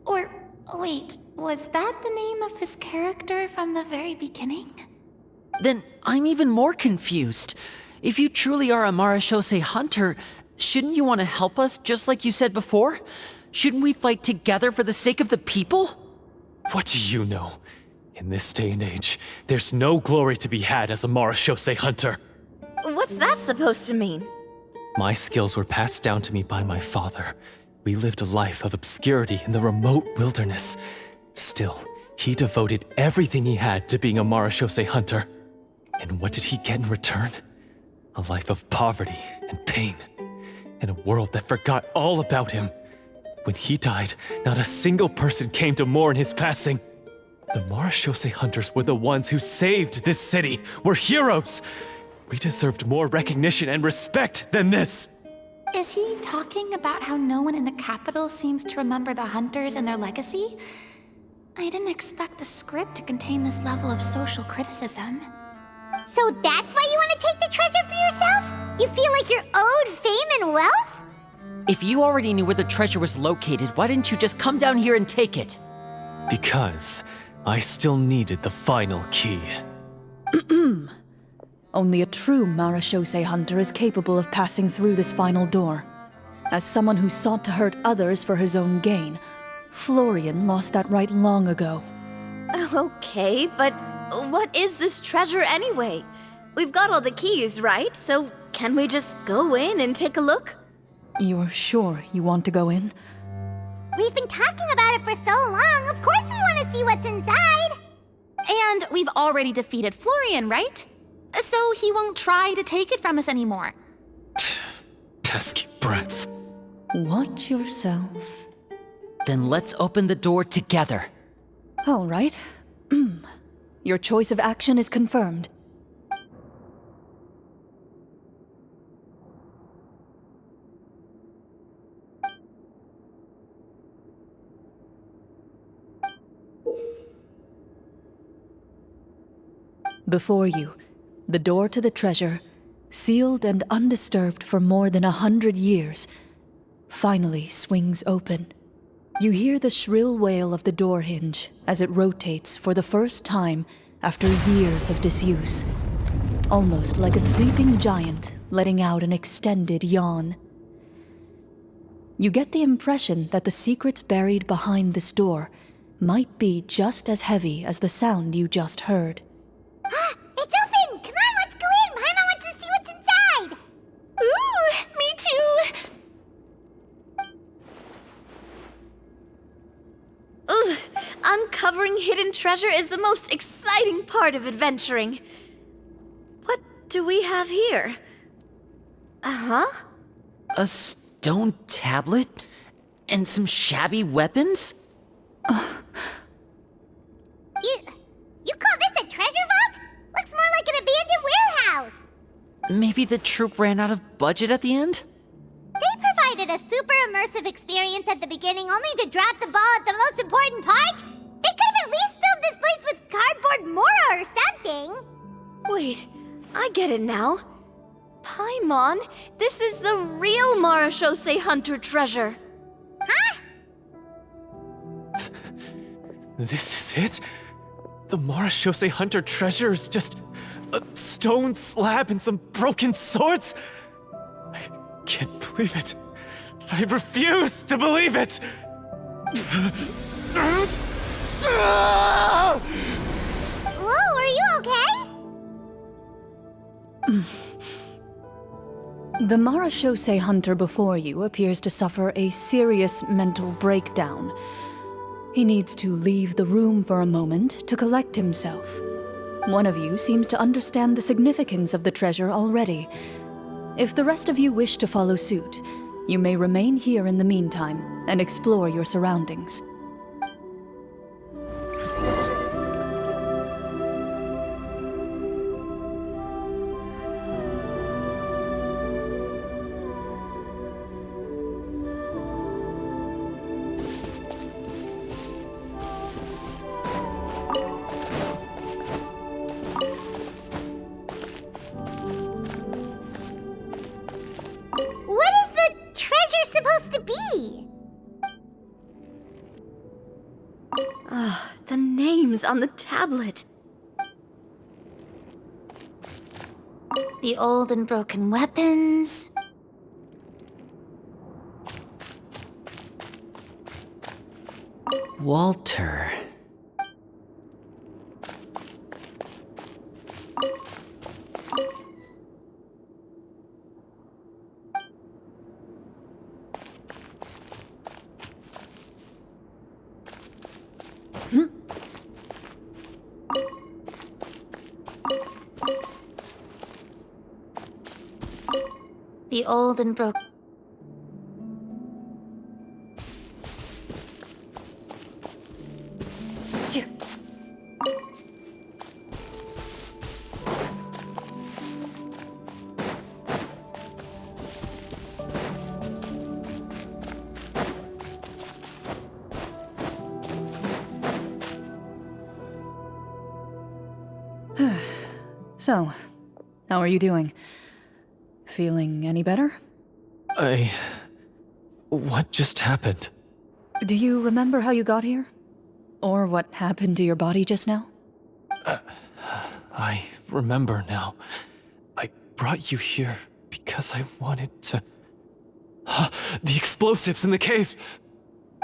Or, wait, was that the name of his character from the very beginning? Then I'm even more confused. If you truly are a Marashose hunter, shouldn't you want to help us just like you said before? Shouldn't we fight together for the sake of the people? What do you know? In this day and age, there's no glory to be had as a Marashose hunter. What's that supposed to mean? My skills were passed down to me by my father. We lived a life of obscurity in the remote wilderness. Still, he devoted everything he had to being a Marashose hunter. And what did he get in return? A life of poverty and pain. In a world that forgot all about him. When he died, not a single person came to mourn his passing. The Marashose hunters were the ones who saved this city. We're heroes. We deserved more recognition and respect than this. Is he talking about how no one in the capital seems to remember the hunters and their legacy? I didn't expect the script to contain this level of social criticism. So that's why you want to take the treasure for yourself? You feel like you're owed fame and wealth? If you already knew where the treasure was located, why didn't you just come down here and take it? Because I still needed the final key. Only a true Marashose hunter is capable of passing through this final door. As someone who sought to hurt others for his own gain, Florian lost that right long ago. Okay, but what is this treasure anyway? We've got all the keys, right? So can we just go in and take a look? You're sure you want to go in? We've been talking about it for so long, of course we want to see what's inside! And we've already defeated Florian, right? So he won't try to take it from us anymore. Pesky brats. Watch yourself. Then let's open the door together. All right. Your choice of action is confirmed. Before you, the door to the treasure, sealed and undisturbed for more than 100 years, finally swings open. You hear the shrill wail of the door hinge as it rotates for the first time after years of disuse, almost like a sleeping giant letting out an extended yawn. You get the impression that the secrets buried behind this door might be just as heavy as the sound you just heard. It's open! Come on, let's go in! Paimon wants to see what's inside! Ooh, me too! Ugh, uncovering hidden treasure is the most exciting part of adventuring. What do we have here? Uh-huh. A stone tablet? And some shabby weapons? You call this a treasure vault? Looks more like an abandoned warehouse! Maybe the troop ran out of budget at the end? They provided a super immersive experience at the beginning only to drop the ball at the most important part? They could have at least filled this place with cardboard mora or something! Wait, I get it now. Paimon, this is the real Marashose hunter treasure. Huh? This is it? The Marashose hunter treasure is just a stone slab and some broken swords? I can't believe it. I refuse to believe it! Whoa, are you okay? The Marashose hunter before you appears to suffer a serious mental breakdown. He needs to leave the room for a moment to collect himself. One of you seems to understand the significance of the treasure already. If the rest of you wish to follow suit, you may remain here in the meantime and explore your surroundings. supposed to be? Ah, the names on the tablet. The old and broken weapons. Walter. The old and broken. So, how are you doing? Feeling any better? What just happened? Do you remember how you got here? Or what happened to your body just now? I remember now. I brought you here because I wanted to... The explosives in the cave!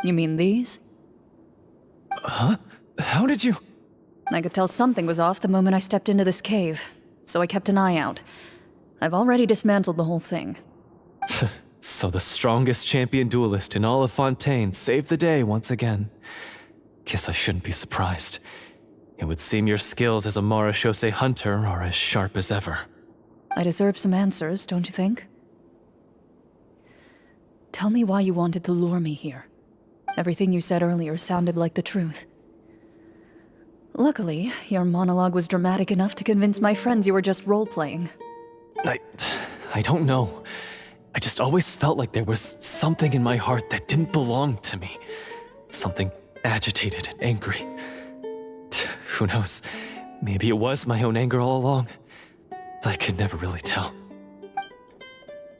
You mean these? Huh? How did you... I could tell something was off the moment I stepped into this cave, so I kept an eye out. I've already dismantled the whole thing. So the strongest champion duelist in all of Fontaine saved the day once again. Guess I shouldn't be surprised. It would seem your skills as a Marechaussee hunter are as sharp as ever. I deserve some answers, don't you think? Tell me why you wanted to lure me here. Everything you said earlier sounded like the truth. Luckily, your monologue was dramatic enough to convince my friends you were just role-playing. I don't know. I just always felt like there was something in my heart that didn't belong to me. Something agitated and angry. Who knows? Maybe it was my own anger all along. I could never really tell.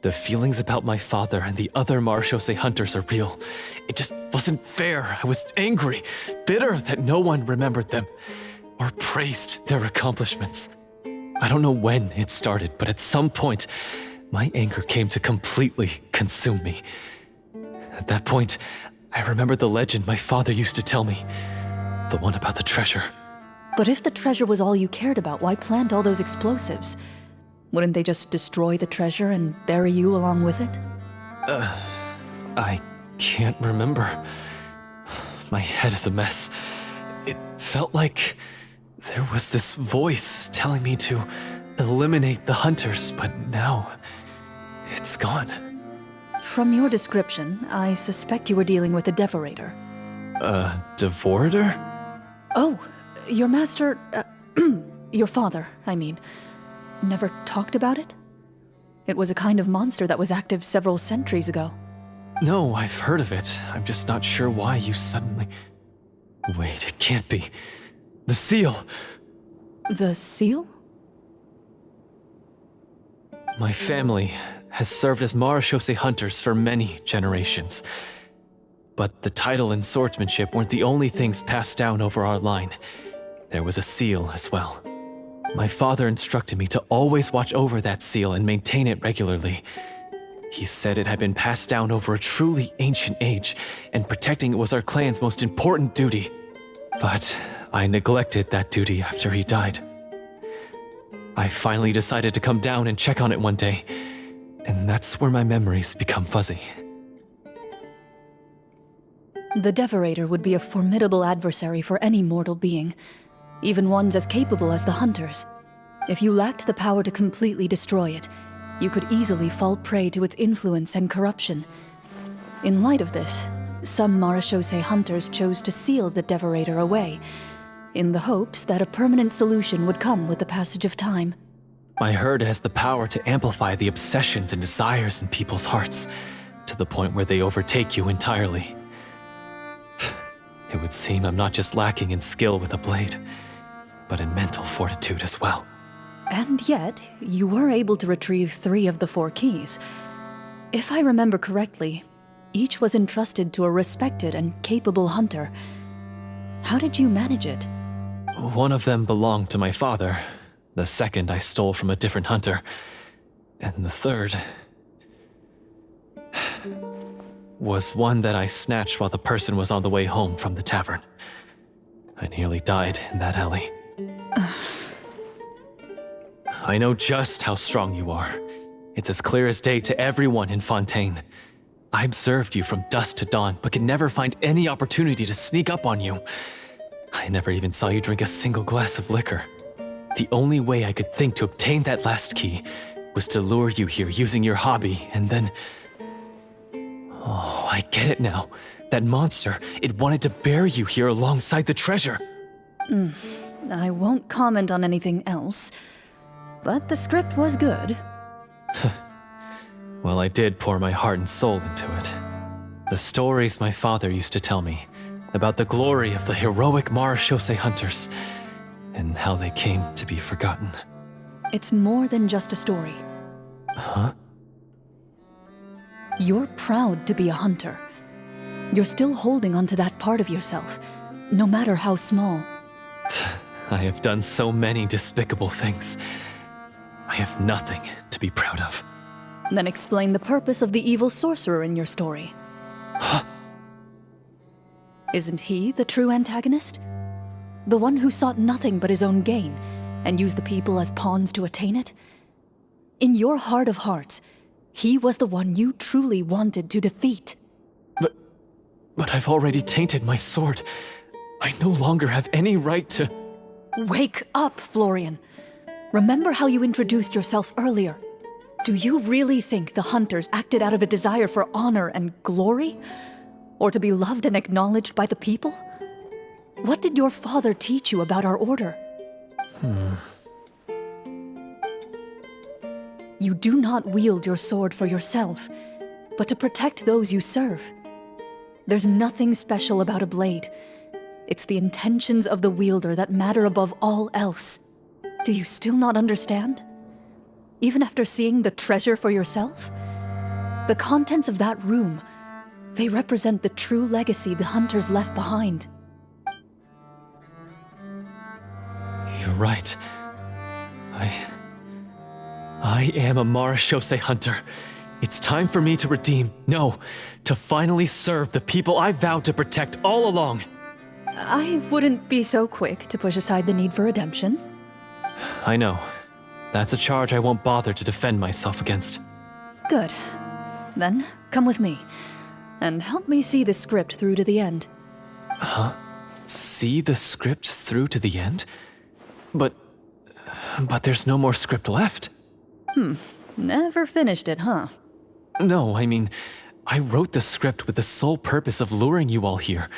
The feelings about my father and the other Marechaussee hunters are real. It just wasn't fair. I was angry, bitter that no one remembered them or praised their accomplishments. I don't know when it started, but at some point, my anger came to completely consume me. At that point, I remembered the legend my father used to tell me. The one about the treasure. But if the treasure was all you cared about, why plant all those explosives? Wouldn't they just destroy the treasure and bury you along with it? I can't remember. My head is a mess. It felt like there was this voice telling me to eliminate the hunters, but now it's gone. From your description, I suspect you were dealing with a devorator. Devorator? Oh, your master... your father, I mean. Never talked about it? It was a kind of monster that was active several centuries ago. No, I've heard of it. I'm just not sure why you suddenly... Wait, it can't be. The seal! The seal? My family has served as Marechaussee hunters for many generations. But the title and swordsmanship weren't the only things passed down over our line. There was a seal as well. My father instructed me to always watch over that seal and maintain it regularly. He said it had been passed down over a truly ancient age, and protecting it was our clan's most important duty. But I neglected that duty after he died. I finally decided to come down and check on it one day, and that's where my memories become fuzzy. The Devorator would be a formidable adversary for any mortal being, even ones as capable as the Hunters. If you lacked the power to completely destroy it, you could easily fall prey to its influence and corruption. In light of this, some Marechaussee hunters chose to seal the Devorator away, in the hopes that a permanent solution would come with the passage of time. I heard it has the power to amplify the obsessions and desires in people's hearts, to the point where they overtake you entirely. It would seem I'm not just lacking in skill with a blade, but in mental fortitude as well. And yet, you were able to retrieve 3 of the 4 keys. If I remember correctly, Each was entrusted to a respected and capable hunter. How did you manage it? One of them belonged to my father. The second I stole from a different hunter. And the third was one that I snatched while the person was on the way home from the tavern. I nearly died in that alley. I know just how strong you are. It's as clear as day to everyone in Fontaine. I observed you from dusk to dawn, but could never find any opportunity to sneak up on you. I never even saw you drink a single glass of liquor. The only way I could think to obtain that last key was to lure you here using your hobby, and then... Oh, I get it now. That monster, it wanted to bury you here alongside the treasure. I won't comment on anything else, but the script was good. Well, I did pour my heart and soul into it. The stories my father used to tell me about the glory of the heroic Marechaussee hunters and how they came to be forgotten. It's more than just a story. Huh? You're proud to be a hunter. You're still holding onto that part of yourself, no matter how small. I have done so many despicable things. I have nothing to be proud of. Then explain the purpose of the evil sorcerer in your story. Huh? Isn't he the true antagonist? The one who sought nothing but his own gain, and used the people as pawns to attain it? In your heart of hearts, he was the one you truly wanted to defeat. But I've already tainted my sword. I no longer have any right to... Wake up, Florian. Remember how you introduced yourself earlier. Do you really think the hunters acted out of a desire for honor and glory? Or to be loved and acknowledged by the people? What did your father teach you about our order? You do not wield your sword for yourself, but to protect those you serve. There's nothing special about a blade. It's the intentions of the wielder that matter above all else. Do you still not understand? Even after seeing the treasure for yourself? The contents of that room, they represent the true legacy the hunters left behind. You're right. I am a Marechaussee hunter. It's time for me to redeem, no, to finally serve the people I vowed to protect all along. I wouldn't be so quick to push aside the need for redemption. I know. That's a charge I won't bother to defend myself against. Good. Then, come with me, and help me see the script through to the end. Huh? See the script through to the end? But there's no more script left. Never finished it, huh? No, I mean, I wrote the script with the sole purpose of luring you all here.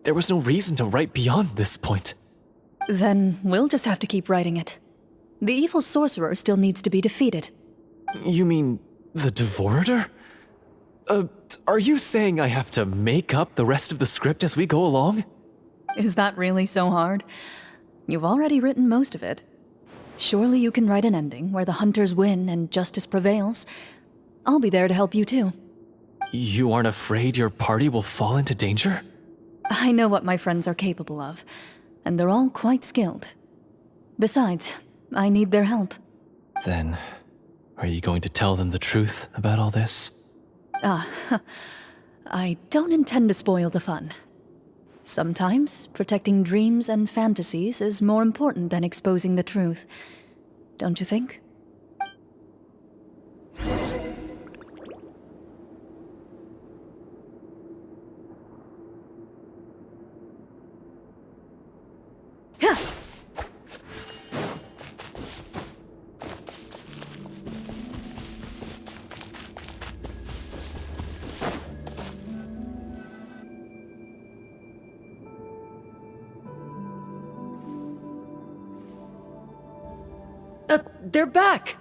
There was no reason to write beyond this point. Then we'll just have to keep writing it. The evil sorcerer still needs to be defeated. You mean the Devorator? Are you saying I have to make up the rest of the script as we go along? Is that really so hard? You've already written most of it. Surely you can write an ending where the hunters win and justice prevails. I'll be there to help you too. You aren't afraid your party will fall into danger? I know what my friends are capable of, and they're all quite skilled. Besides, I need their help. Then, are you going to tell them the truth about all this? I don't intend to spoil the fun. Sometimes, protecting dreams and fantasies is more important than exposing the truth. Don't you think? They're back!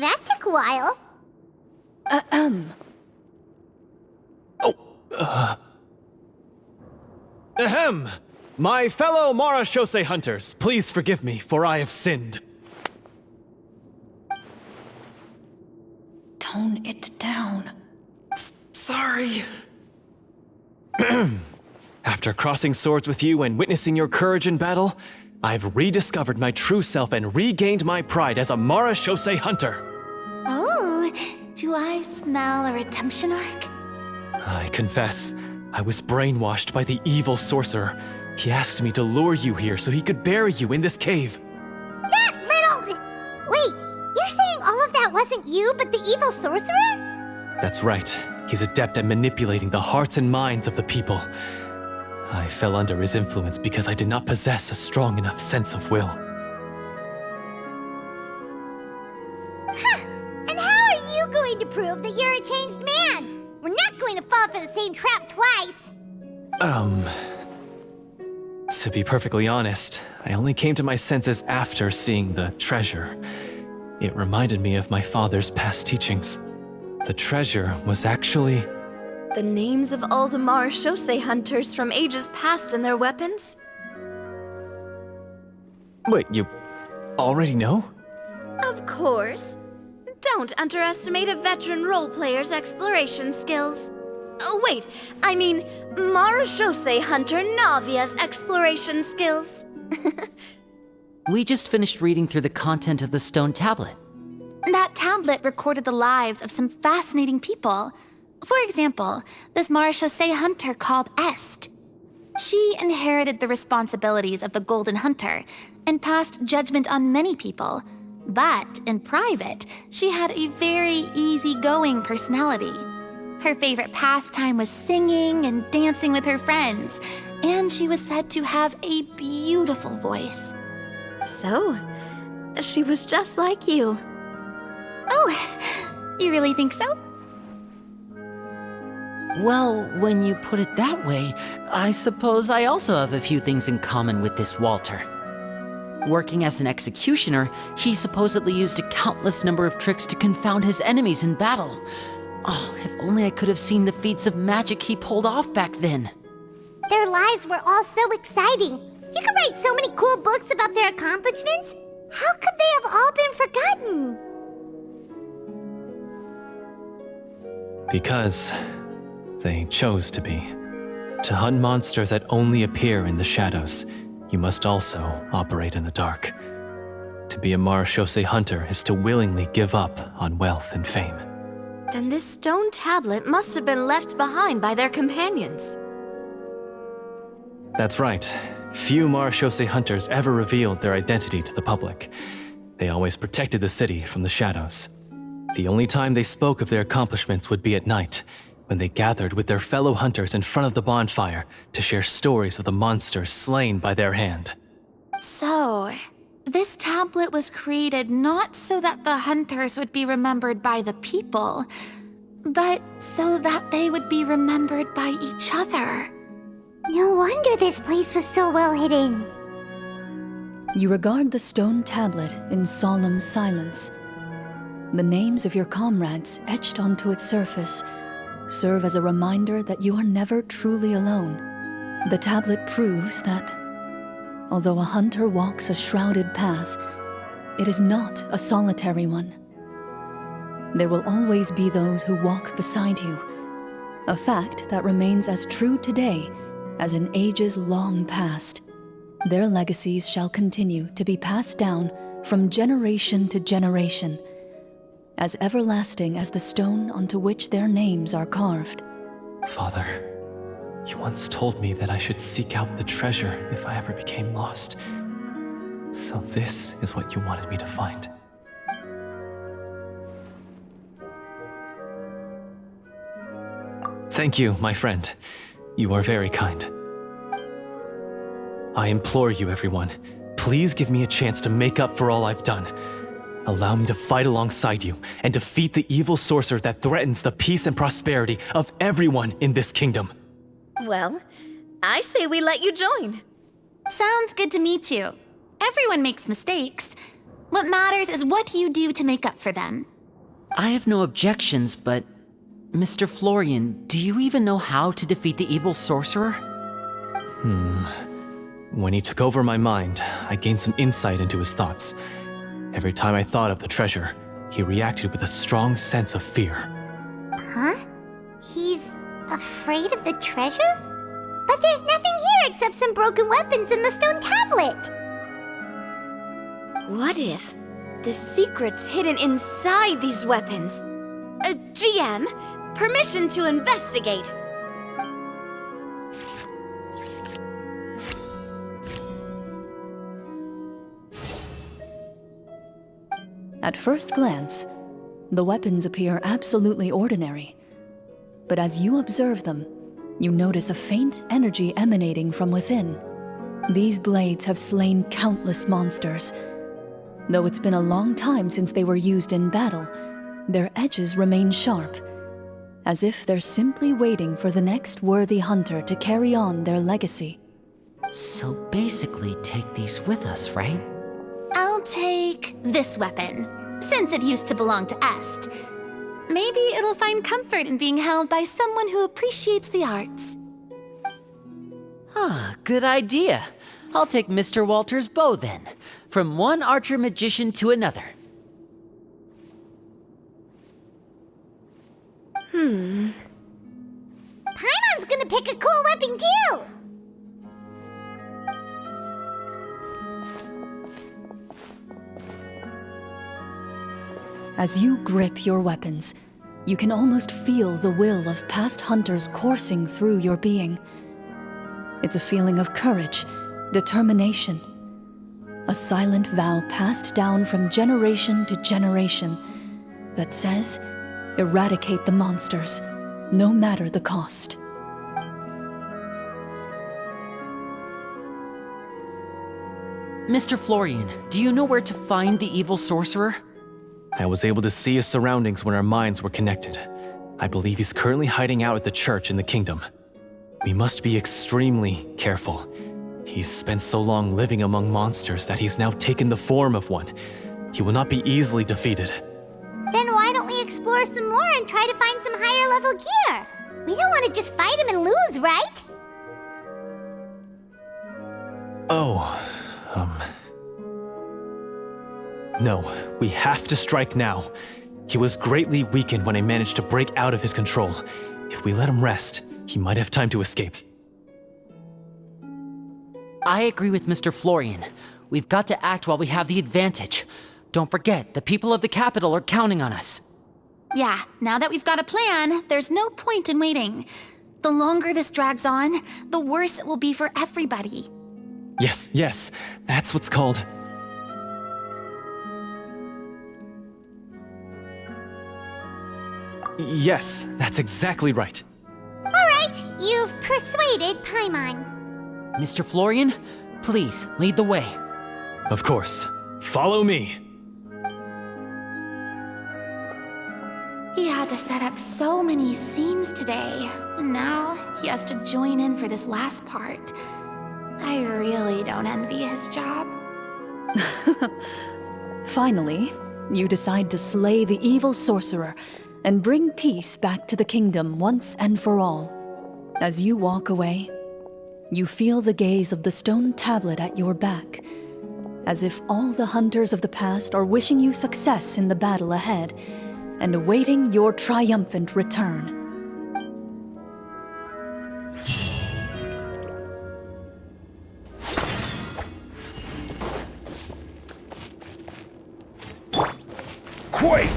That took a while. Ahem! My fellow Marechaussee hunters, please forgive me, for I have sinned. Don't tone it down. Sorry. After crossing swords with you and witnessing your courage in battle, I've rediscovered my true self and regained my pride as a Marashose hunter. Oh, do I smell a redemption arc? I confess, I was brainwashed by the evil sorcerer. He asked me to lure you here so he could bury you in this cave. That little... Wait, you're saying all of that wasn't you, but the evil sorcerer? That's right. He's adept at manipulating the hearts and minds of the people. I fell under his influence because I did not possess a strong enough sense of will. And how are you going to prove that you're a changed man? We're not going to fall for the same trap twice. To be perfectly honest, I only came to my senses after seeing the treasure. It reminded me of my father's past teachings. The treasure was actually... The names of all the Marashose hunters from ages past and their weapons? Wait, you already know? Of course. Don't underestimate a veteran role player's exploration skills. Oh, wait, I mean Marashose hunter Navia's exploration skills. We just finished reading through the content of the stone tablet. That tablet recorded the lives of some fascinating people. For example, this Marashose hunter called Est. She inherited the responsibilities of the Golden Hunter and passed judgment on many people. But in private, she had a very easygoing personality. Her favorite pastime was singing and dancing with her friends, and she was said to have a beautiful voice. So, she was just like you. Oh, you really think so? Well, when you put it that way, I suppose I also have a few things in common with this Walter. Working as an executioner, he supposedly used a countless number of tricks to confound his enemies in battle. Oh, if only I could have seen the feats of magic he pulled off back then. Their lives were all so exciting. You could write so many cool books about their accomplishments. How could they have all been forgotten? Because they chose to be. To hunt monsters that only appear in the shadows, you must also operate in the dark. To be a Marashose hunter is to willingly give up on wealth and fame. Then this stone tablet must have been left behind by their companions. That's right. Few Marashose hunters ever revealed their identity to the public. They always protected the city from the shadows. The only time they spoke of their accomplishments would be at night, when they gathered with their fellow hunters in front of the bonfire to share stories of the monsters slain by their hand. So, this tablet was created not so that the hunters would be remembered by the people, but so that they would be remembered by each other. No wonder this place was so well hidden. You regard the stone tablet in solemn silence. The names of your comrades etched onto its surface serve as a reminder that you are never truly alone. The tablet proves that, although a hunter walks a shrouded path, it is not a solitary one. There will always be those who walk beside you, a fact that remains as true today as in ages long past. Their legacies shall continue to be passed down from generation to generation, as everlasting as the stone onto which their names are carved. Father, you once told me that I should seek out the treasure if I ever became lost. So this is what you wanted me to find. Thank you, my friend. You are very kind. I implore you, everyone, please give me a chance to make up for all I've done. Allow me to fight alongside you and defeat the evil sorcerer that threatens the peace and prosperity of everyone in this kingdom. Well, I say we let you join. Sounds good to me too. Everyone makes mistakes. What matters is what you do to make up for them. I have no objections, but... Mr. Florian, do you even know how to defeat the evil sorcerer? When he took over my mind, I gained some insight into his thoughts. Every time I thought of the treasure, he reacted with a strong sense of fear. Huh? He's afraid of the treasure? But there's nothing here except some broken weapons and the stone tablet. What if the secret's hidden inside these weapons? GM, permission to investigate. At first glance, the weapons appear absolutely ordinary. But as you observe them, you notice a faint energy emanating from within. These blades have slain countless monsters. Though it's been a long time since they were used in battle, their edges remain sharp, as if they're simply waiting for the next worthy hunter to carry on their legacy. So basically, take these with us, right? I'll take this weapon, since it used to belong to Est. Maybe it'll find comfort in being held by someone who appreciates the arts. Ah, good idea. I'll take Mr. Walter's bow then, from one archer magician to another. Paimon's gonna pick a cool weapon too! As you grip your weapons, you can almost feel the will of past hunters coursing through your being. It's a feeling of courage, determination, a silent vow passed down from generation to generation that says, eradicate the monsters, no matter the cost. Mr. Florian, do you know where to find the evil sorcerer? I was able to see his surroundings when our minds were connected. I believe he's currently hiding out at the church in the kingdom. We must be extremely careful. He's spent so long living among monsters that he's now taken the form of one. He will not be easily defeated. Then why don't we explore some more and try to find some higher level gear? We don't want to just fight him and lose, right? No, we have to strike now. He was greatly weakened when I managed to break out of his control. If we let him rest, he might have time to escape. I agree with Mr. Florian. We've got to act while we have the advantage. Don't forget, the people of the capital are counting on us. Yeah, now that we've got a plan, there's no point in waiting. The longer this drags on, the worse it will be for everybody. Yes, that's what's called... Yes, that's exactly right. Alright, you've persuaded Paimon. Mr. Florian, please lead the way. Of course. Follow me. He had to set up so many scenes today, and now he has to join in for this last part. I really don't envy his job. Finally, you decide to slay the evil sorcerer and bring peace back to the kingdom once and for all. As you walk away, you feel the gaze of the stone tablet at your back, as if all the hunters of the past are wishing you success in the battle ahead and awaiting your triumphant return. Quake!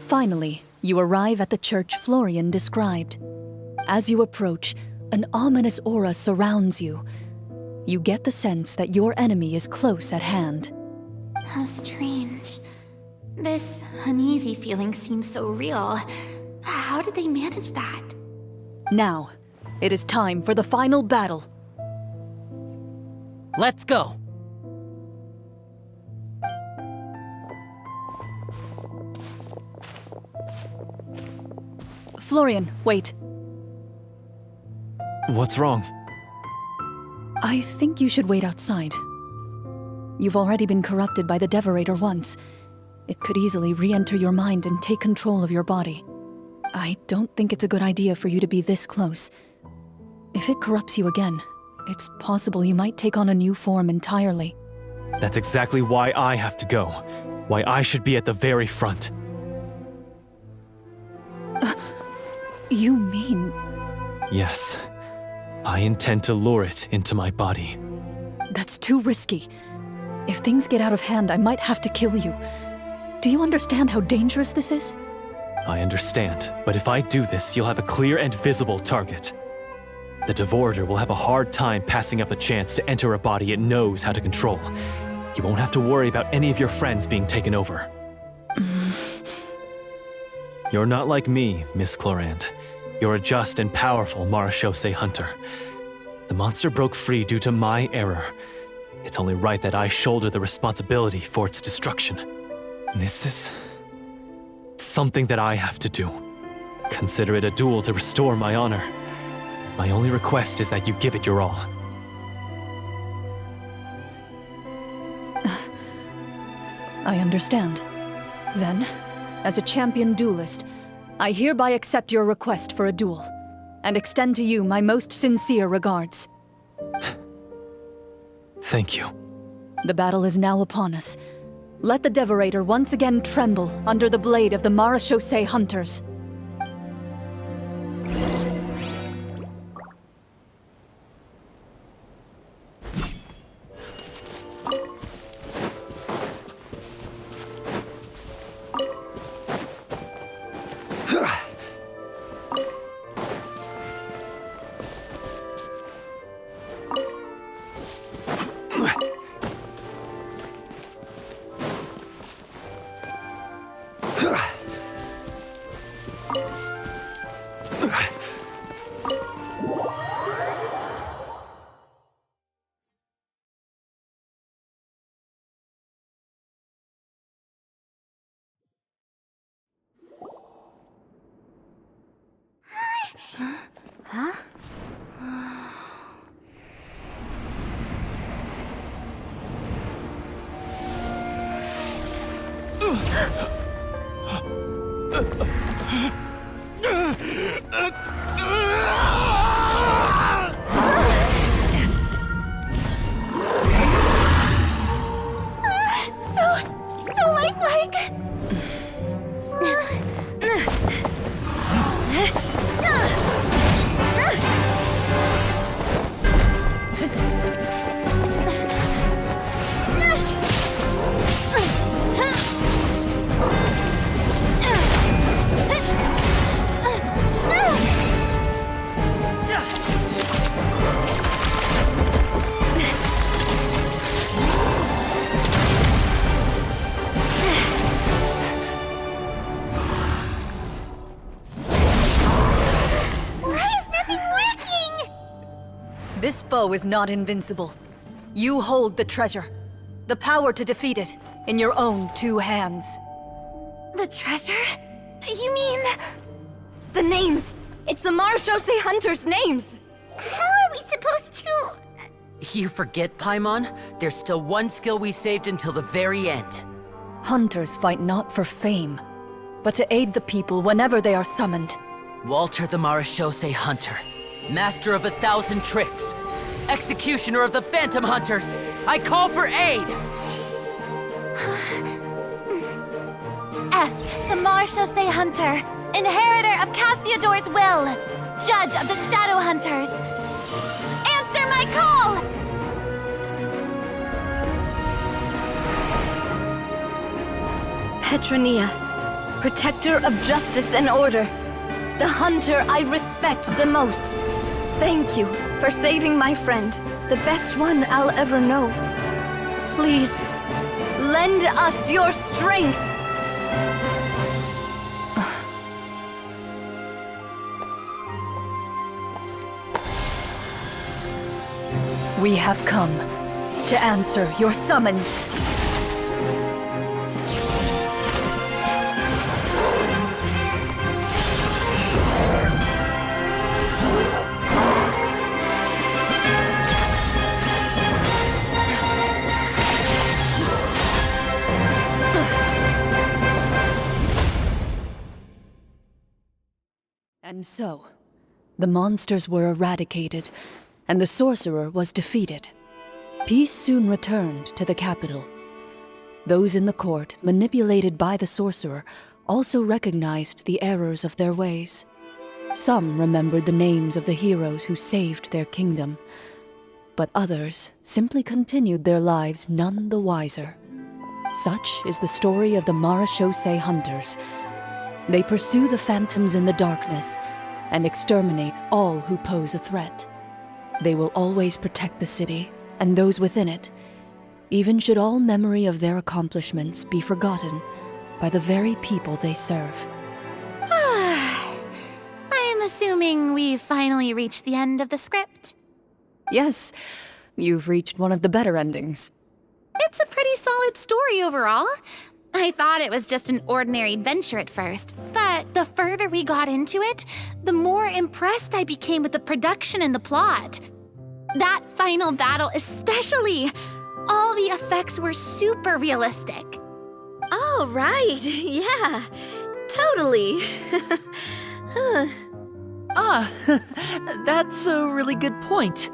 Finally, you arrive at the church Florian described. As you approach, an ominous aura surrounds you. You get the sense that your enemy is close at hand. How strange. This uneasy feeling seems so real. How did they manage that? Now, it is time for the final battle. Let's go. Florian, wait. What's wrong? I think you should wait outside. You've already been corrupted by the Devorator once. It could easily re-enter your mind and take control of your body. I don't think it's a good idea for you to be this close. If it corrupts you again, it's possible you might take on a new form entirely. That's exactly why I have to go. Why I should be at the very front. You mean... Yes. I intend to lure it into my body. That's too risky. If things get out of hand, I might have to kill you. Do you understand how dangerous this is? I understand, but if I do this, you'll have a clear and visible target. The Devorator will have a hard time passing up a chance to enter a body it knows how to control. You won't have to worry about any of your friends being taken over. You're not like me, Miss Clorinde. You're a just and powerful Marechaussee hunter. The monster broke free due to my error. It's only right that I shoulder the responsibility for its destruction. This is... something that I have to do. Consider it a duel to restore my honor. My only request is that you give it your all. I understand. Then, as a champion duelist, I hereby accept your request for a duel, and extend to you my most sincere regards. Thank you. The battle is now upon us. Let the Devorator once again tremble under the blade of the Marechaussee hunters. So lifelike! This foe is not invincible. You hold the treasure. The power to defeat it in your own two hands. The treasure? You mean... the names! It's the Marechaussee hunters' names! How are we supposed to... You forget, Paimon? There's still one skill we saved until the very end. Hunters fight not for fame, but to aid the people whenever they are summoned. Walter the Marechaussee Hunter, master of 1,000 tricks, executioner of the Phantom Hunters, I call for aid! Est, the Marechaussee Hunter, inheritor of Cassiodor's will, judge of the Shadow Hunters. Answer my call! Petronia, protector of justice and order. The hunter I respect the most. Thank you for saving my friend, the best one I'll ever know. Please, lend us your strength! We have come to answer your summons. And so, the monsters were eradicated, and the sorcerer was defeated. Peace soon returned to the capital. Those in the court, manipulated by the sorcerer, also recognized the errors of their ways. Some remembered the names of the heroes who saved their kingdom, but others simply continued their lives none the wiser. Such is the story of the Marechaussee Hunters. They pursue the phantoms in the darkness and exterminate all who pose a threat. They will always protect the city and those within it, even should all memory of their accomplishments be forgotten by the very people they serve. I am assuming we've finally reached the end of the script. Yes, you've reached one of the better endings. It's a pretty solid story overall. I thought it was just an ordinary adventure at first, but the further we got into it, the more impressed I became with the production and the plot. That final battle especially. All the effects were super realistic. Oh, right. Yeah, totally. That's a really good point.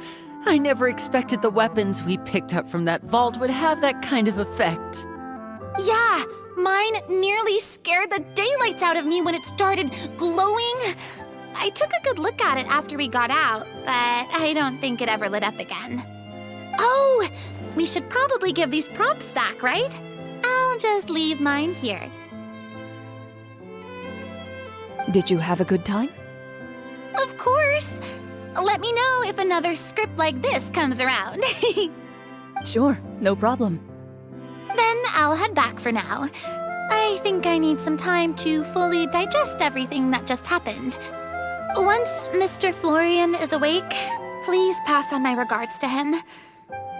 I never expected the weapons we picked up from that vault would have that kind of effect. Yeah, mine nearly scared the daylights out of me when it started glowing. I took a good look at it after we got out, but I don't think it ever lit up again. Oh, we should probably give these props back, right? I'll just leave mine here. Did you have a good time? Of course. Let me know if another script like this comes around. Sure, no problem. Then I'll head back for now. I think I need some time to fully digest everything that just happened. Once Mr. Florian is awake, please pass on my regards to him.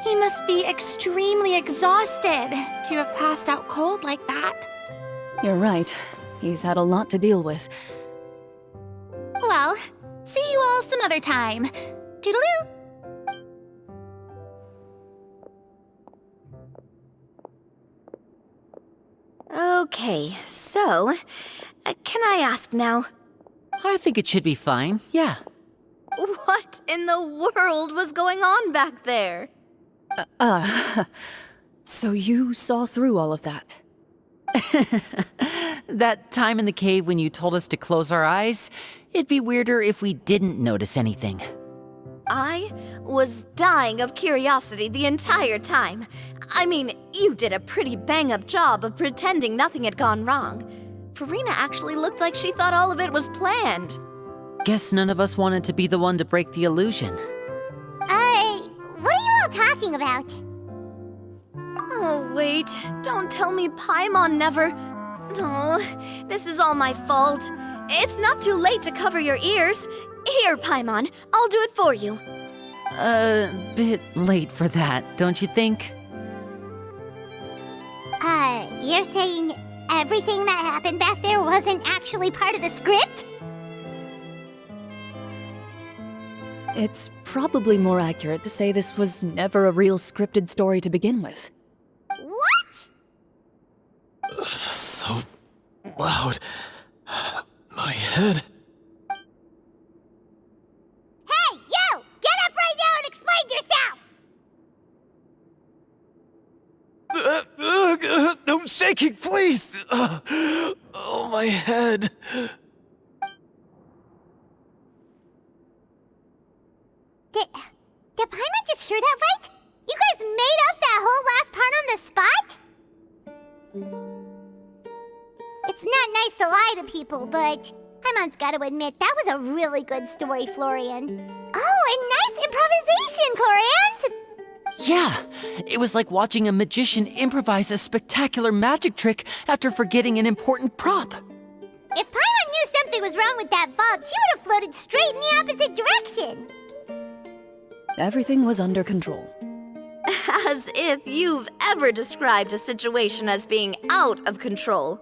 He must be extremely exhausted to have passed out cold like that. You're right. He's had a lot to deal with. Well, see you all some other time. Toodaloo! Okay, so, can I ask now, I think it should be fine, yeah. what in the world was going on back there? So you saw through all of that? That time in the cave when you told us to close our eyes, it'd be weirder if we didn't notice anything. I was dying of curiosity the entire time. I mean, you did a pretty bang-up job of pretending nothing had gone wrong. Farina actually looked like she thought all of it was planned. Guess none of us wanted to be the one to break the illusion. What are you all talking about? Oh, wait. Don't tell me Paimon never... Oh, this is all my fault. It's not too late to cover your ears. Here, Paimon, I'll do it for you. Bit late for that, don't you think? You're saying everything that happened back there wasn't actually part of the script? It's probably more accurate to say this was never a real scripted story to begin with. What? So loud. My head. Hey, you! Get up right now and explain yourself! No shaking, please! Oh, my head. Did Paimon just hear that right? You guys made up that whole last part on the spot? It's not nice to lie to people, but Paimon's gotta admit, that was a really good story, Florian. Oh, and nice improvisation, Clorinde! Yeah, it was like watching a magician improvise a spectacular magic trick after forgetting an important prop. If Paimon knew something was wrong with that vault, she would have floated straight in the opposite direction. Everything was under control. As if you've ever described a situation as being out of control.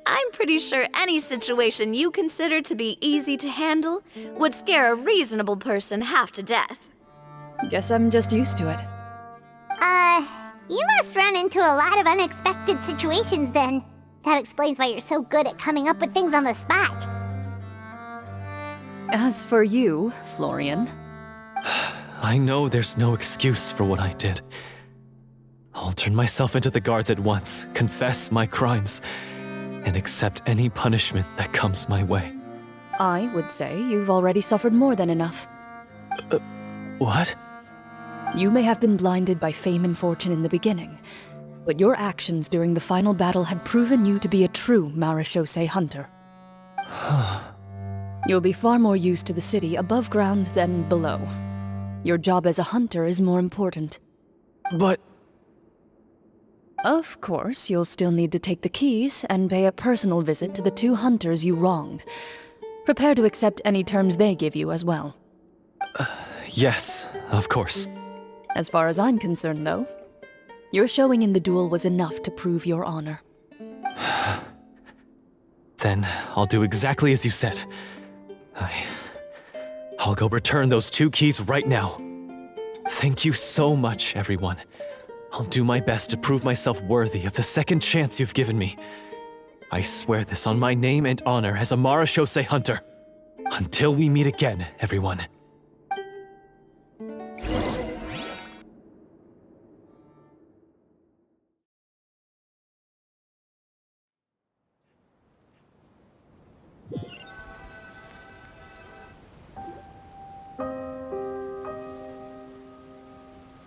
I'm pretty sure any situation you consider to be easy to handle would scare a reasonable person half to death. Guess I'm just used to it. You must run into a lot of unexpected situations then. That explains why you're so good at coming up with things on the spot. As for you, Florian, I know there's no excuse for what I did. I'll turn myself into the guards at once, confess my crimes, and accept any punishment that comes my way. I would say you've already suffered more than enough. What? You may have been blinded by fame and fortune in the beginning, but your actions during the final battle had proven you to be a true marechaussee hunter. You'll be far more used to the city above ground than below. Your job as a hunter is more important. But... Of course, you'll still need to take the keys and pay a personal visit to the 2 hunters you wronged. Prepare to accept any terms they give you as well. Yes, of course. As far as I'm concerned, though, your showing in the duel was enough to prove your honor. Then I'll do exactly as you said. I'll go return those 2 keys right now. Thank you so much, everyone. I'll do my best to prove myself worthy of the second chance you've given me. I swear this on my name and honor as a marechaussee hunter. Until we meet again, everyone.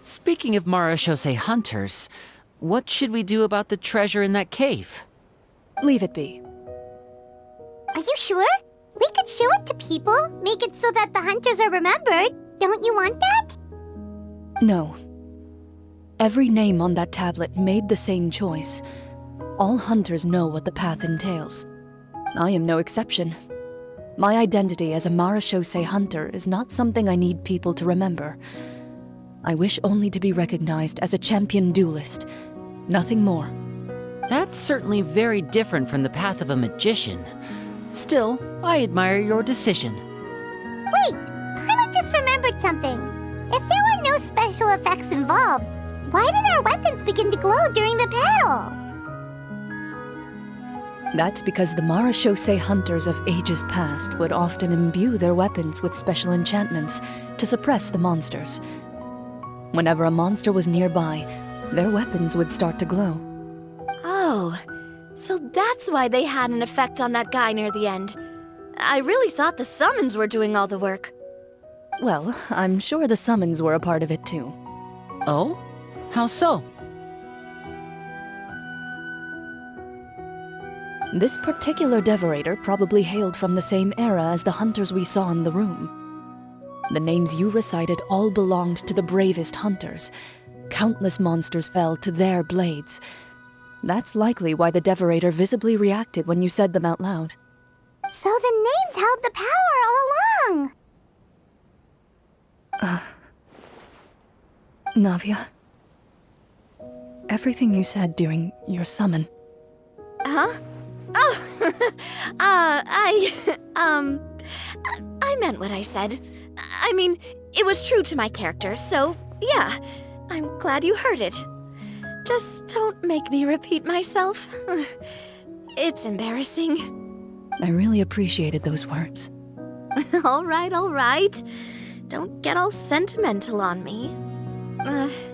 Speaking of marechaussee hunters, what should we do about the treasure in that cave? Leave it be. Are you sure? We could show it to people, make it so that the hunters are remembered. Don't you want that? No. Every name on that tablet made the same choice. All hunters know what the path entails. I am no exception. My identity as a marechaussee hunter is not something I need people to remember. I wish only to be recognized as a champion duelist. Nothing more. That's certainly very different from the path of a magician. Still, I admire your decision. Wait! I just remembered something. If there were no special effects involved, why did our weapons begin to glow during the battle? That's because the marechaussee hunters of ages past would often imbue their weapons with special enchantments to suppress the monsters. Whenever a monster was nearby, their weapons would start to glow. Oh, so that's why they had an effect on that guy near the end. I really thought the summons were doing all the work. Well, I'm sure the summons were a part of it too. Oh? How so? This particular devorator probably hailed from the same era as the hunters we saw in the room. The names you recited all belonged to the bravest hunters. Countless monsters fell to their blades. That's likely why the devorator visibly reacted when you said them out loud. So the names held the power all along! Navia. Everything you said during your summon. Huh? Oh, I meant what I said. I mean, it was true to my character, so yeah, I'm glad you heard it. Just don't make me repeat myself. It's embarrassing. I really appreciated those words. All right. Don't get all sentimental on me.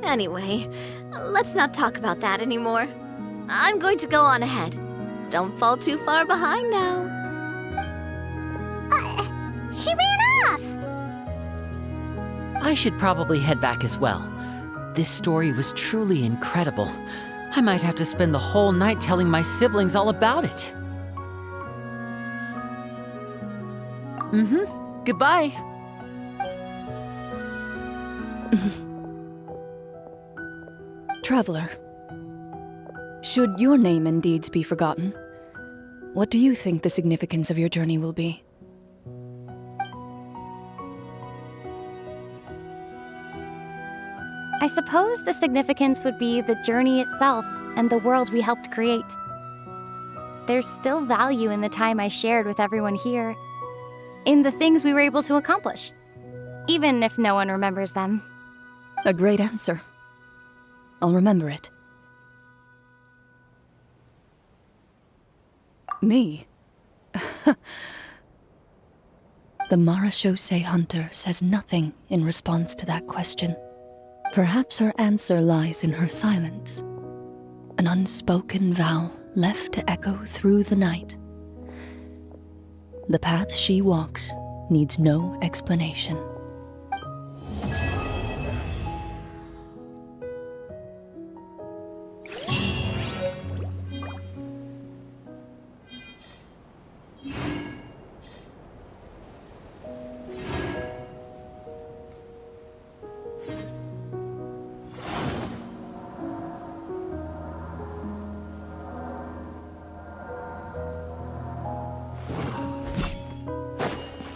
Anyway, let's not talk about that anymore. I'm going to go on ahead. Don't fall too far behind now. She ran off! I should probably head back as well. This story was truly incredible. I might have to spend the whole night telling my siblings all about it. Goodbye. Traveler, should your name and deeds be forgotten, what do you think the significance of your journey will be? I suppose the significance would be the journey itself and the world we helped create. There's still value in the time I shared with everyone here, in the things we were able to accomplish, even if no one remembers them. A great answer. I'll remember it. Me? The Marachose hunter says nothing in response to that question. Perhaps her answer lies in her silence, an unspoken vow left to echo through the night. The path she walks needs no explanation.